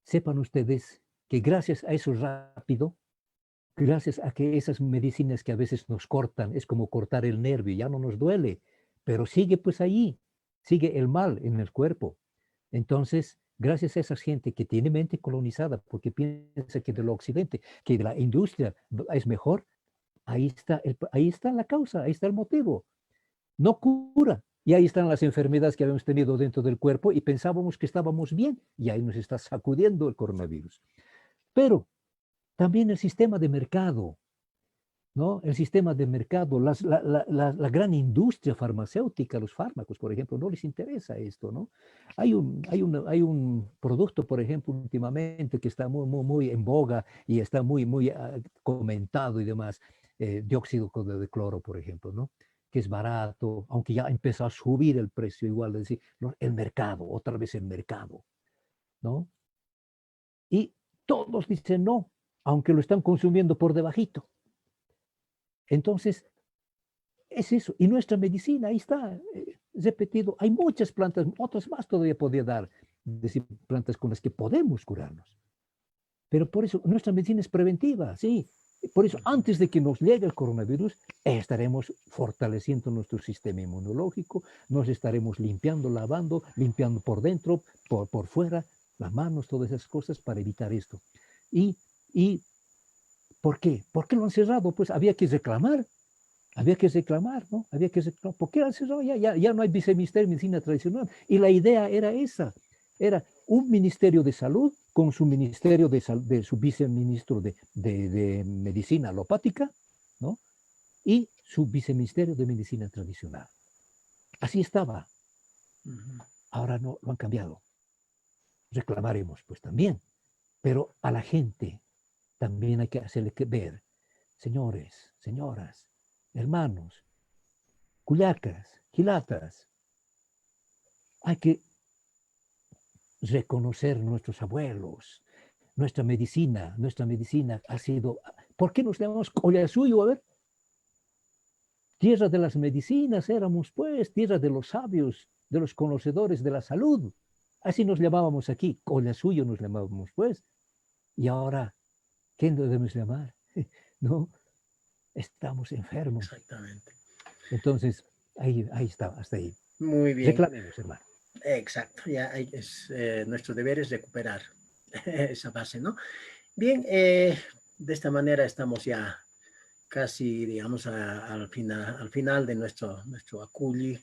Sepan ustedes que gracias a eso rápido, gracias a que esas medicinas que a veces nos cortan, es como cortar el nervio, ya no nos duele, pero sigue pues ahí, sigue el mal en el cuerpo. Entonces, gracias a esa gente que tiene mente colonizada, porque piensa que de lo occidente, que de la industria es mejor, ahí está la causa, ahí está el motivo. No cura. Y ahí están las enfermedades que habíamos tenido dentro del cuerpo y pensábamos que estábamos bien, y ahí nos está sacudiendo el coronavirus. Pero también el sistema de mercado, ¿no? El sistema de mercado, la gran industria farmacéutica, los fármacos, por ejemplo, no les interesa esto, ¿no? Hay un producto, por ejemplo, últimamente que está muy en boga y está muy comentado y demás, dióxido de cloro, por ejemplo, ¿no? Que es barato, aunque ya empezó a subir el precio igual, es decir, ¿no? El mercado, otra vez el mercado, ¿no? Y todos dicen no, aunque lo están consumiendo por debajito. Entonces, es eso. Y nuestra medicina, ahí está, repetido, hay muchas plantas, otras más todavía podría dar, es decir, plantas con las que podemos curarnos. Pero por eso, nuestra medicina es preventiva, sí. Por eso, antes de que nos llegue el coronavirus, estaremos fortaleciendo nuestro sistema inmunológico, nos estaremos limpiando, lavando, limpiando por dentro, por fuera, las manos, todas esas cosas para evitar esto. Y ¿por qué? ¿Por qué lo han cerrado? Pues había que reclamar, ¿no? Había que reclamar. ¿Por qué lo han cerrado? Ya no hay viceministerio de medicina tradicional. Y la idea era esa, era un ministerio de salud con su ministerio de su viceministro de medicina alopática, ¿no? Y su viceministerio de medicina tradicional. Así estaba. Ahora no, lo han cambiado. Reclamaremos, pues también. Pero a la gente también hay que hacerle ver, señores, señoras, hermanos, cuyacas, quilatas, hay que reconocer nuestros abuelos, nuestra medicina ha sido, ¿por qué nos llamamos Collasuyo? A ver, tierra de las medicinas éramos pues, tierra de los sabios, de los conocedores de la salud, así nos llamábamos aquí, Collasuyo nos llamábamos pues, y ahora, ¿qué debemos llamar? No, estamos enfermos. Exactamente. Entonces, ahí está, hasta ahí. Muy bien. Reclamemos, hermano. Exacto, ya nuestro deber es recuperar esa base, ¿no? Bien, de esta manera estamos ya casi, digamos, al final de nuestro Aculi,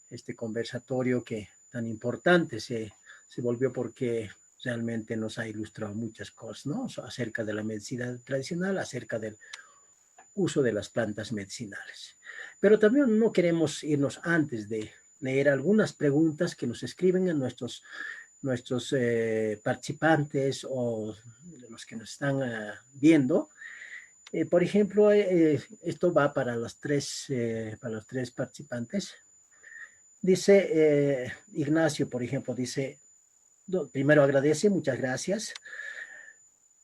este conversatorio que tan importante se volvió porque realmente nos ha ilustrado muchas cosas, ¿no? Acerca de la medicina tradicional, acerca del uso de las plantas medicinales. Pero también no queremos irnos antes de leer algunas preguntas que nos escriben a nuestros participantes o los que nos están viendo. Por ejemplo, esto va para los tres participantes. Dice Ignacio, por ejemplo, dice, primero agradece, muchas gracias.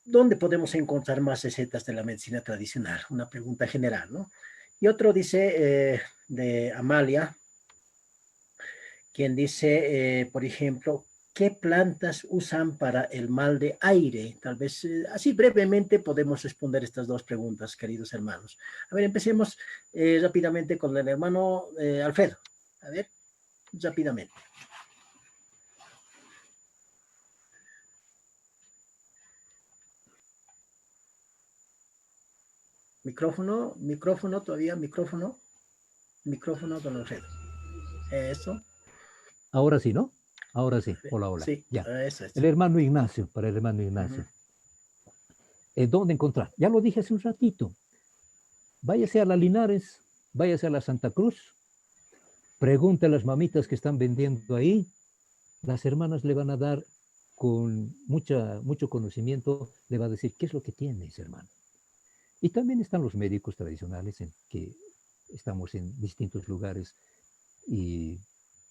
¿Dónde podemos encontrar más recetas de la medicina tradicional? Una pregunta general, ¿no? Y otro dice, de Amalia, quien dice, por ejemplo, ¿qué plantas usan para el mal de aire? Tal vez así brevemente podemos responder estas dos preguntas, queridos hermanos. A ver, empecemos rápidamente con el hermano Alfredo. A ver, rápidamente. Micrófono todavía, micrófono, don Alfredo. Eso. Ahora sí, ¿no? Ahora sí. Hola, hola. Sí, ya. Eso. El hermano Ignacio, para el hermano Ignacio. ¿Dónde encontrar? Ya lo dije hace un ratito. Váyase a la Linares, váyase a la Santa Cruz, pregunte a las mamitas que están vendiendo ahí. Las hermanas le van a dar con mucho conocimiento, le va a decir qué es lo que tienes, hermano. Y también están los médicos tradicionales en que estamos en distintos lugares y,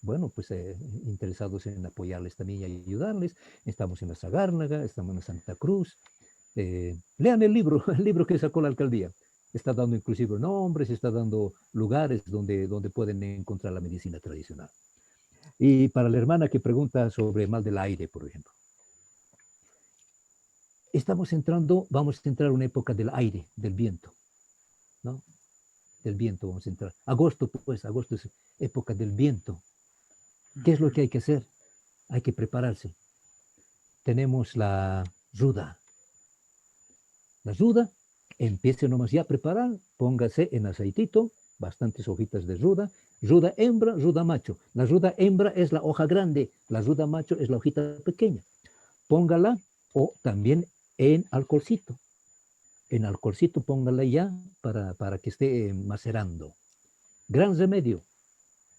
bueno, pues interesados en apoyarles también y ayudarles. Estamos en la Sagárnaga, estamos en la Santa Cruz. Lean el libro que sacó la alcaldía. Está dando inclusive nombres, está dando lugares donde pueden encontrar la medicina tradicional. Y para la hermana que pregunta sobre mal del aire, por ejemplo. Vamos a entrar a una época del aire, del viento, ¿no? Del viento vamos a entrar. Agosto es época del viento. ¿Qué es lo que hay que hacer? Hay que prepararse. Tenemos la ruda. La ruda, empiece nomás ya a preparar, póngase en aceitito, bastantes hojitas de ruda hembra, ruda macho. La ruda hembra es la hoja grande, la ruda macho es la hojita pequeña. Póngala o también en alcoholcito. En alcoholcito póngala ya para que esté macerando. Gran remedio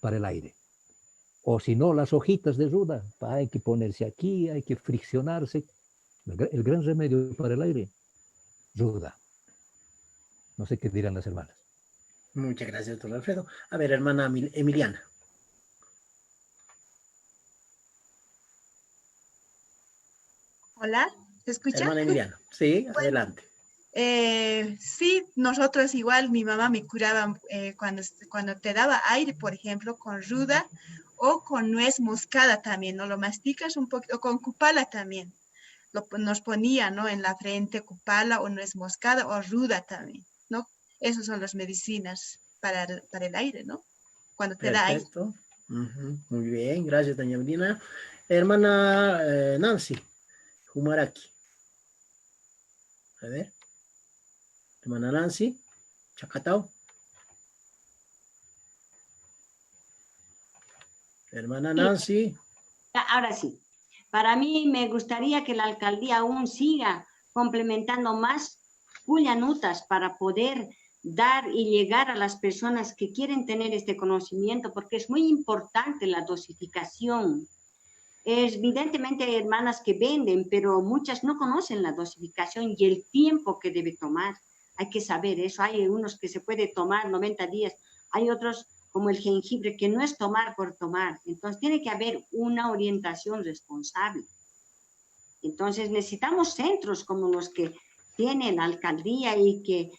para el aire. O si no, las hojitas de ruda, hay que ponerse aquí, hay que friccionarse. El gran remedio para el aire, ruda. No sé qué dirán las hermanas. Muchas gracias, don Alfredo. A ver, hermana Emiliana. Hola, ¿se escucha? Hermana Emiliana, sí, adelante. Sí, nosotros igual, mi mamá me curaba cuando te daba aire, por ejemplo, con ruda o con nuez moscada también, ¿no? Lo masticas un poquito, o con cupala también. Nos ponía, ¿no? En la frente cupala o nuez moscada o ruda también, ¿no? Esas son las medicinas para el aire, ¿no? Cuando te da aire. Perfecto. Muy bien, gracias, doña Emiliana. Hermana Nancy Humaraki. A ver. Hermana Nancy, Chacatao. Hermana Nancy. Ahora sí. Para mí me gustaría que la alcaldía aún siga complementando más cuyanutas para poder dar y llegar a las personas que quieren tener este conocimiento, porque es muy importante la dosificación. Evidentemente hay hermanas que venden, pero muchas no conocen la dosificación y el tiempo que debe tomar. Hay que saber eso. Hay unos que se puede tomar 90 días, hay otros como el jengibre, que no es tomar por tomar. Entonces tiene que haber una orientación responsable. Entonces necesitamos centros como los que tiene la alcaldía y que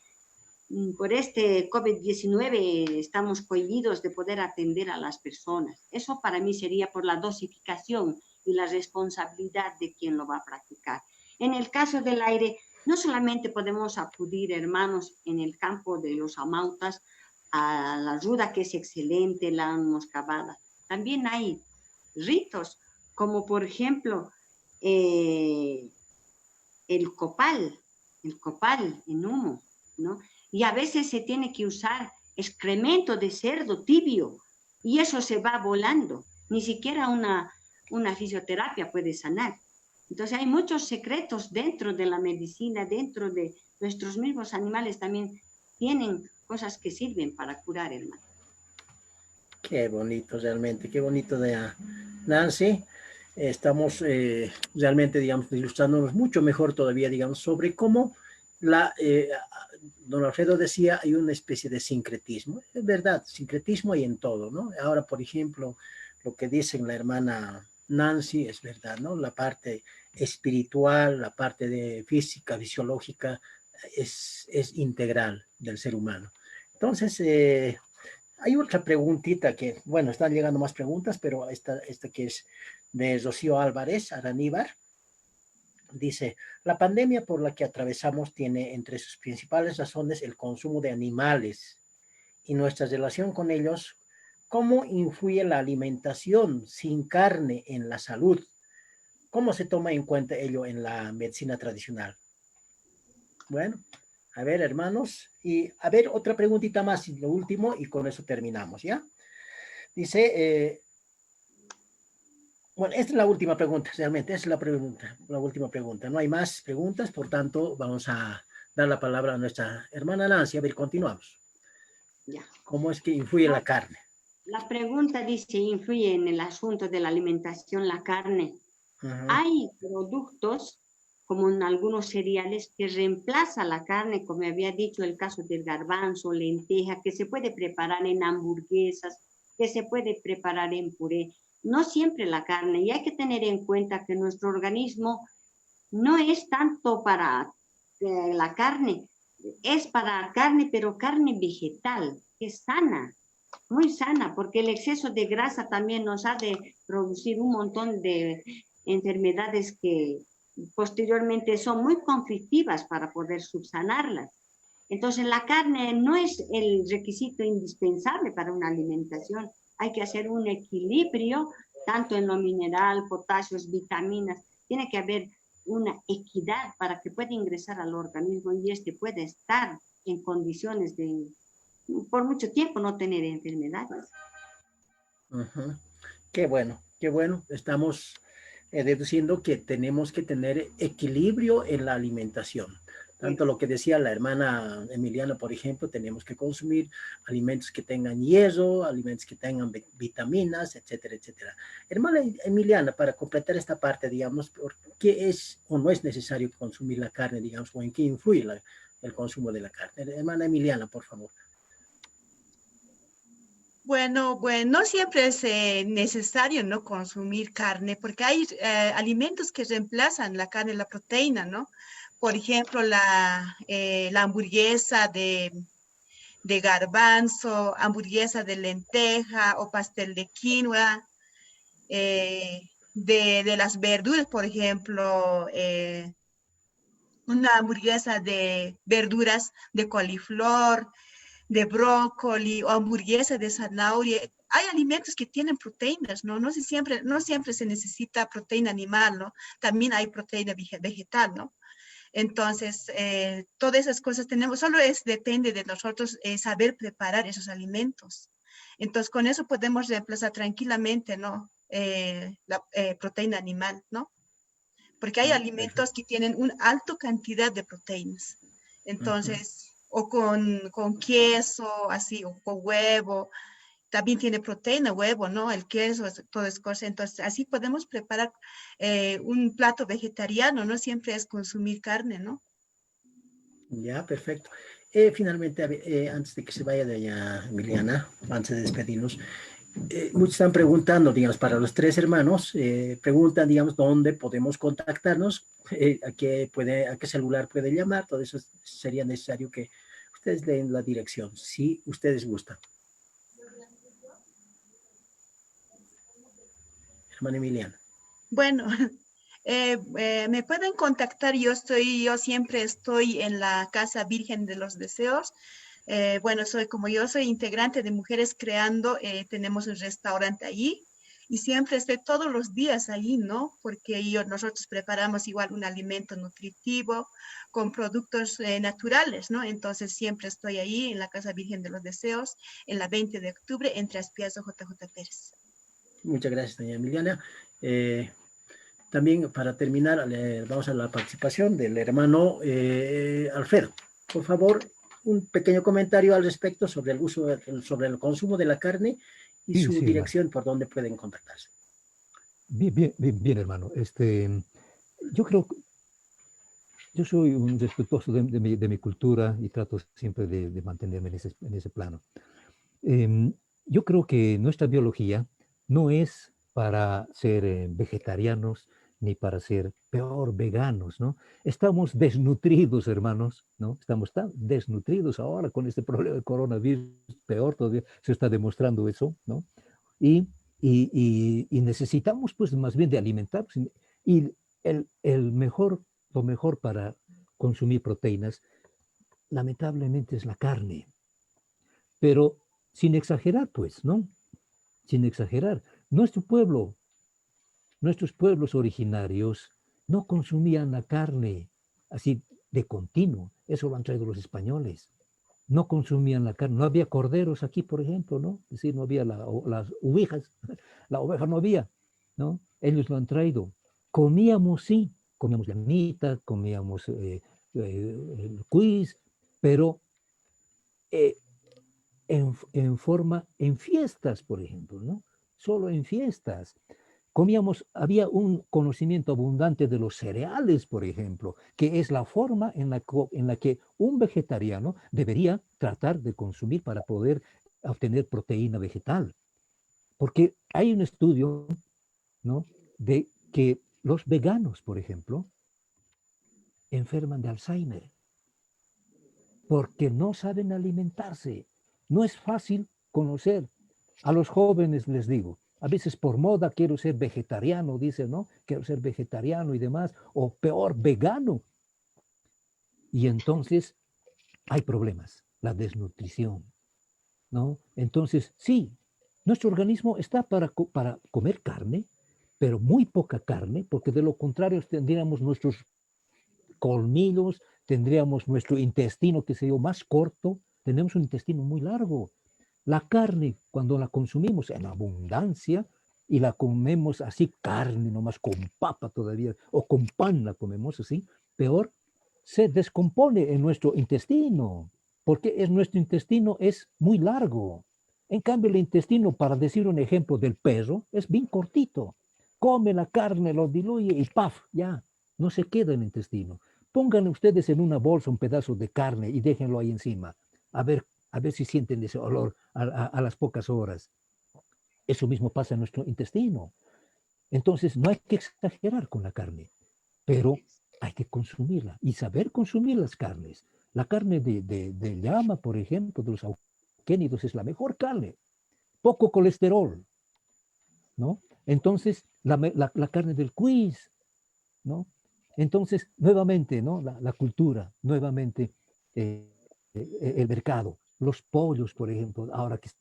por este COVID-19 estamos cohibidos de poder atender a las personas. Eso para mí sería por la dosificación y la responsabilidad de quien lo va a practicar. En el caso del aire, no solamente podemos acudir, hermanos, en el campo de los amautas, a la ruda, que es excelente, la moscabada. También hay ritos, como por ejemplo el copal. el copal en humo, ¿no? Y a veces se tiene que usar excremento de cerdo tibio y eso se va volando. Ni siquiera una fisioterapia puede sanar. Entonces hay muchos secretos dentro de la medicina, dentro de nuestros mismos animales también tienen cosas que sirven para curar, hermano. Qué bonito realmente, qué bonito de Nancy. Estamos realmente, digamos, ilustrándonos mucho mejor todavía, digamos, sobre cómo don Alfredo decía, hay una especie de sincretismo. Es verdad, sincretismo hay en todo, ¿no? Ahora, por ejemplo, lo que dice la hermana Nancy es verdad, ¿no? La parte espiritual, la parte de física, fisiológica, es integral del ser humano. Entonces, hay otra preguntita que, bueno, están llegando más preguntas, pero esta que es de Rocío Álvarez Araníbar. Dice, la pandemia por la que atravesamos tiene entre sus principales razones el consumo de animales y nuestra relación con ellos. ¿Cómo influye la alimentación sin carne en la salud? ¿Cómo se toma en cuenta ello en la medicina tradicional? Bueno, a ver, hermanos, y a ver, otra preguntita más, y lo último, y con eso terminamos, ¿ya? Dice, bueno, esta es la última pregunta, realmente, esa es la última pregunta. No hay más preguntas, por tanto, vamos a dar la palabra a nuestra hermana Nancy. A ver, continuamos. Ya. ¿Cómo es que influye la carne? La pregunta dice, ¿influye en el asunto de la alimentación la carne? Hay productos, como en algunos cereales, que reemplaza la carne, como había dicho el caso del garbanzo, lenteja, que se puede preparar en hamburguesas, que se puede preparar en puré. No siempre la carne, y hay que tener en cuenta que nuestro organismo no es tanto para la carne, es para carne, pero carne vegetal, que es sana, muy sana, porque el exceso de grasa también nos ha de producir un montón de enfermedades que posteriormente son muy conflictivas para poder subsanarlas. Entonces la carne no es el requisito indispensable para una alimentación. Hay que hacer un equilibrio, tanto en lo mineral, potasios, vitaminas. Tiene que haber una equidad para que pueda ingresar al organismo y este pueda estar en condiciones de, por mucho tiempo, no tener enfermedades. Qué bueno, qué bueno. Estamos deduciendo que tenemos que tener equilibrio en la alimentación. Tanto lo que decía la hermana Emiliana, por ejemplo, tenemos que consumir alimentos que tengan hierro, alimentos que tengan vitaminas, etcétera, etcétera. Hermana Emiliana, para completar esta parte, digamos, ¿por qué es o no es necesario consumir la carne, digamos, o en qué influye el consumo de la carne? Hermana Emiliana, por favor. Bueno, no siempre es necesario no consumir carne, porque hay alimentos que reemplazan la carne, la proteína, ¿no? Por ejemplo, la hamburguesa de garbanzo, hamburguesa de lenteja o pastel de quinoa, de las verduras, por ejemplo, una hamburguesa de verduras de coliflor, de brócoli o hamburguesa de zanahoria. Hay alimentos que tienen proteínas, ¿no? No siempre se necesita proteína animal, ¿no? También hay proteína vegetal, ¿no? Entonces, todas esas cosas depende de nosotros saber preparar esos alimentos. Entonces, con eso podemos reemplazar tranquilamente, ¿no? La proteína animal, ¿no? Porque hay alimentos que tienen una alta cantidad de proteínas. Entonces, o con queso, así, o con huevo, también tiene proteína, huevo, ¿no? El queso, todas esas cosas. Entonces, así podemos preparar un plato vegetariano, no siempre es consumir carne, ¿no? Ya, perfecto. Finalmente, antes de que se vaya de allá, Emiliana, antes de despedirnos, muchos están preguntando, digamos, para los tres hermanos, preguntan, digamos, dónde podemos contactarnos, a qué celular puede llamar, todo eso sería necesario que ustedes den la dirección, si ustedes gustan. Hermana Emiliana. Bueno, me pueden contactar, yo siempre estoy en la Casa Virgen de los Deseos. Bueno, yo soy integrante de Mujeres Creando, tenemos un restaurante allí. y siempre estoy todos los días ahí, ¿no? Porque nosotros preparamos igual un alimento nutritivo con productos naturales, ¿no? Entonces siempre estoy ahí en la Casa Virgen de los Deseos, en la 20 de octubre, entre Aspiazo JJ Pérez. Muchas gracias, doña Emiliana. También para terminar, vamos a la participación del hermano Alfredo. Por favor, un pequeño comentario al respecto sobre el uso, sobre el consumo de la carne y Sí, su sí, dirección por donde pueden contactarse. Bien, hermano. Yo creo que yo soy un respetuoso de mi cultura y trato siempre de mantenerme en ese plano. Yo creo que nuestra biología no es para ser vegetarianos ni para ser peor veganos, ¿no? Estamos desnutridos, hermanos, ¿no? Estamos tan desnutridos ahora con este problema del coronavirus, peor todavía se está demostrando eso, ¿no? Y, y necesitamos pues más bien de alimentarnos y lo mejor para consumir proteínas, lamentablemente es la carne, pero sin exagerar pues, ¿no? Sin exagerar. Nuestros pueblos originarios no consumían la carne así de continuo. Eso lo han traído los españoles. No consumían la carne. No había corderos aquí, por ejemplo, ¿no? Es decir, no había las ovejas. La oveja no había, ¿no? Ellos lo han traído. Sí, comíamos llamita, comíamos el cuis, pero en fiestas, por ejemplo, ¿no? Solo en fiestas. Había un conocimiento abundante de los cereales, por ejemplo, que es la forma en la que un vegetariano debería tratar de consumir para poder obtener proteína vegetal. Porque hay un estudio, ¿no?, de que los veganos, por ejemplo, enferman de Alzheimer porque no saben alimentarse. No es fácil conocer. A los jóvenes les digo, a veces por moda quiero ser vegetariano, dicen, ¿no? Quiero ser vegetariano y demás, o peor, vegano. Y entonces hay problemas, la desnutrición, ¿no? Entonces, sí, nuestro organismo está para comer carne, pero muy poca carne, porque de lo contrario tendríamos nuestros colmillos, tendríamos nuestro intestino, que se yo, más corto, tenemos un intestino muy largo. La carne, cuando la consumimos en abundancia y la comemos así, carne nomás, con papa todavía, o con pan la comemos así, peor, se descompone en nuestro intestino, porque nuestro intestino es muy largo. En cambio, el intestino, para decir un ejemplo del perro, es bien cortito. Come la carne, lo diluye y ¡paf! Ya, no se queda en el intestino. Pongan ustedes en una bolsa un pedazo de carne y déjenlo ahí encima. A ver si sienten ese olor a las pocas horas. Eso mismo pasa en nuestro intestino. Entonces, no hay que exagerar con la carne, pero hay que consumirla y saber consumir las carnes. La carne de llama, por ejemplo, de los auquénidos, es la mejor carne. Poco colesterol, ¿no? Entonces, la carne del cuis, ¿no? Entonces, nuevamente, ¿no? La cultura, nuevamente el mercado, los pollos, por ejemplo, ahora que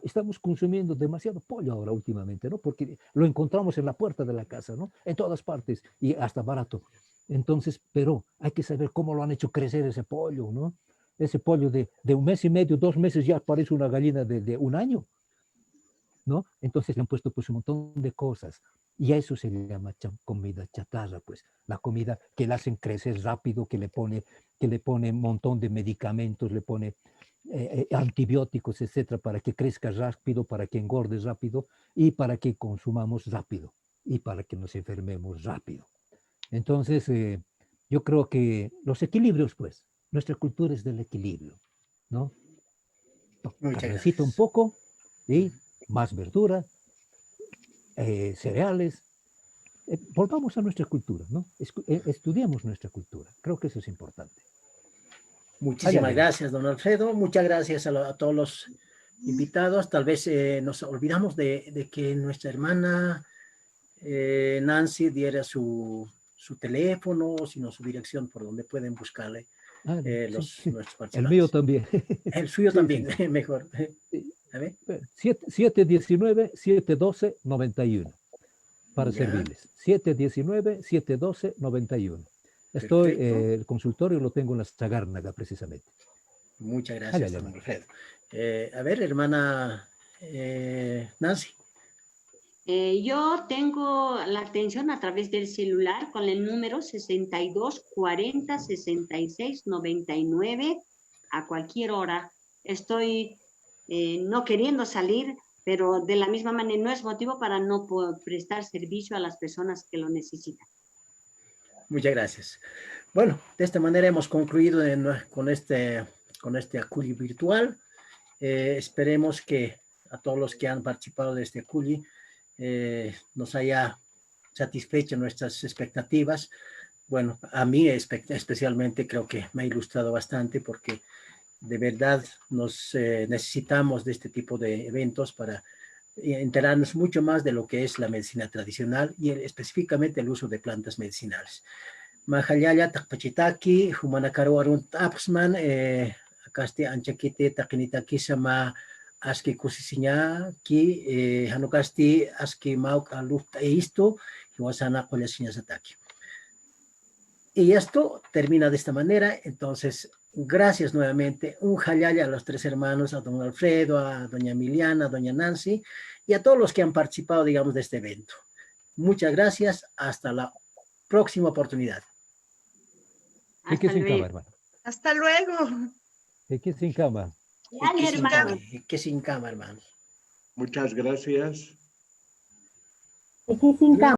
estamos consumiendo demasiado pollo ahora últimamente, ¿no? Porque lo encontramos en la puerta de la casa, ¿no? En todas partes y hasta barato. Entonces, pero hay que saber cómo lo han hecho crecer ese pollo, ¿no? Ese pollo de 1 mes y medio, 2 meses ya parece una gallina de 1 año, ¿no? Entonces le han puesto pues un montón de cosas y a eso se le llama comida chatarra, pues la comida que la hacen crecer rápido, que le pone un montón de medicamentos, le pone antibióticos, etcétera, para que crezca rápido, para que engorde rápido y para que consumamos rápido y para que nos enfermemos rápido. Entonces, yo creo que los equilibrios, pues, nuestra cultura es del equilibrio, ¿no? Carnecita un poco y más verdura, cereales. Volvamos a nuestra cultura, ¿no? Estudiemos nuestra cultura. Creo que eso es importante. Muchísimas gracias, don Alfredo. Muchas gracias a todos los invitados. Tal vez nos olvidamos de que nuestra hermana Nancy diera su teléfono, sino su dirección por donde pueden buscarle nuestros participantes. El mío también. El suyo también, mejor. A ver. 719-712-91. Para Ya. servirles. 719-712-91. Estoy, Perfecto. el consultorio lo tengo en la Sagárnaga, precisamente. Muchas gracias, Ay, don Alfredo. A ver, hermana Nancy. Yo tengo la atención a través del celular con el número 62 40 66 99 a cualquier hora. Estoy no queriendo salir, pero de la misma manera no es motivo para no prestar servicio a las personas que lo necesitan. Muchas gracias. Bueno, de esta manera hemos concluido con este Aculi virtual. Esperemos que a todos los que han participado de este Aculi nos haya satisfecho nuestras expectativas. Bueno, a mí especialmente creo que me ha ilustrado bastante porque de verdad nos necesitamos de este tipo de eventos para enterarnos mucho más de lo que es la medicina tradicional y específicamente el uso de plantas medicinales. Mahallaya takpachitaki, humanakaro arun tapsman, akasti anchakite takinitaki sama aski kusisinya ki hanukasti aski mauk alufta eisto hiwasana kolasinya sataki. Y esto termina de esta manera, entonces gracias nuevamente, un jalaya a los tres hermanos, a don Alfredo, a doña Emiliana, a doña Nancy y a todos los que han participado, digamos, de este evento. Muchas gracias, hasta la próxima oportunidad. Hasta luego. Hermano. Hasta luego. ¿Qué sin cama? Dale, hermano. Que sin cama, hermanos. Muchas gracias. Sin cama.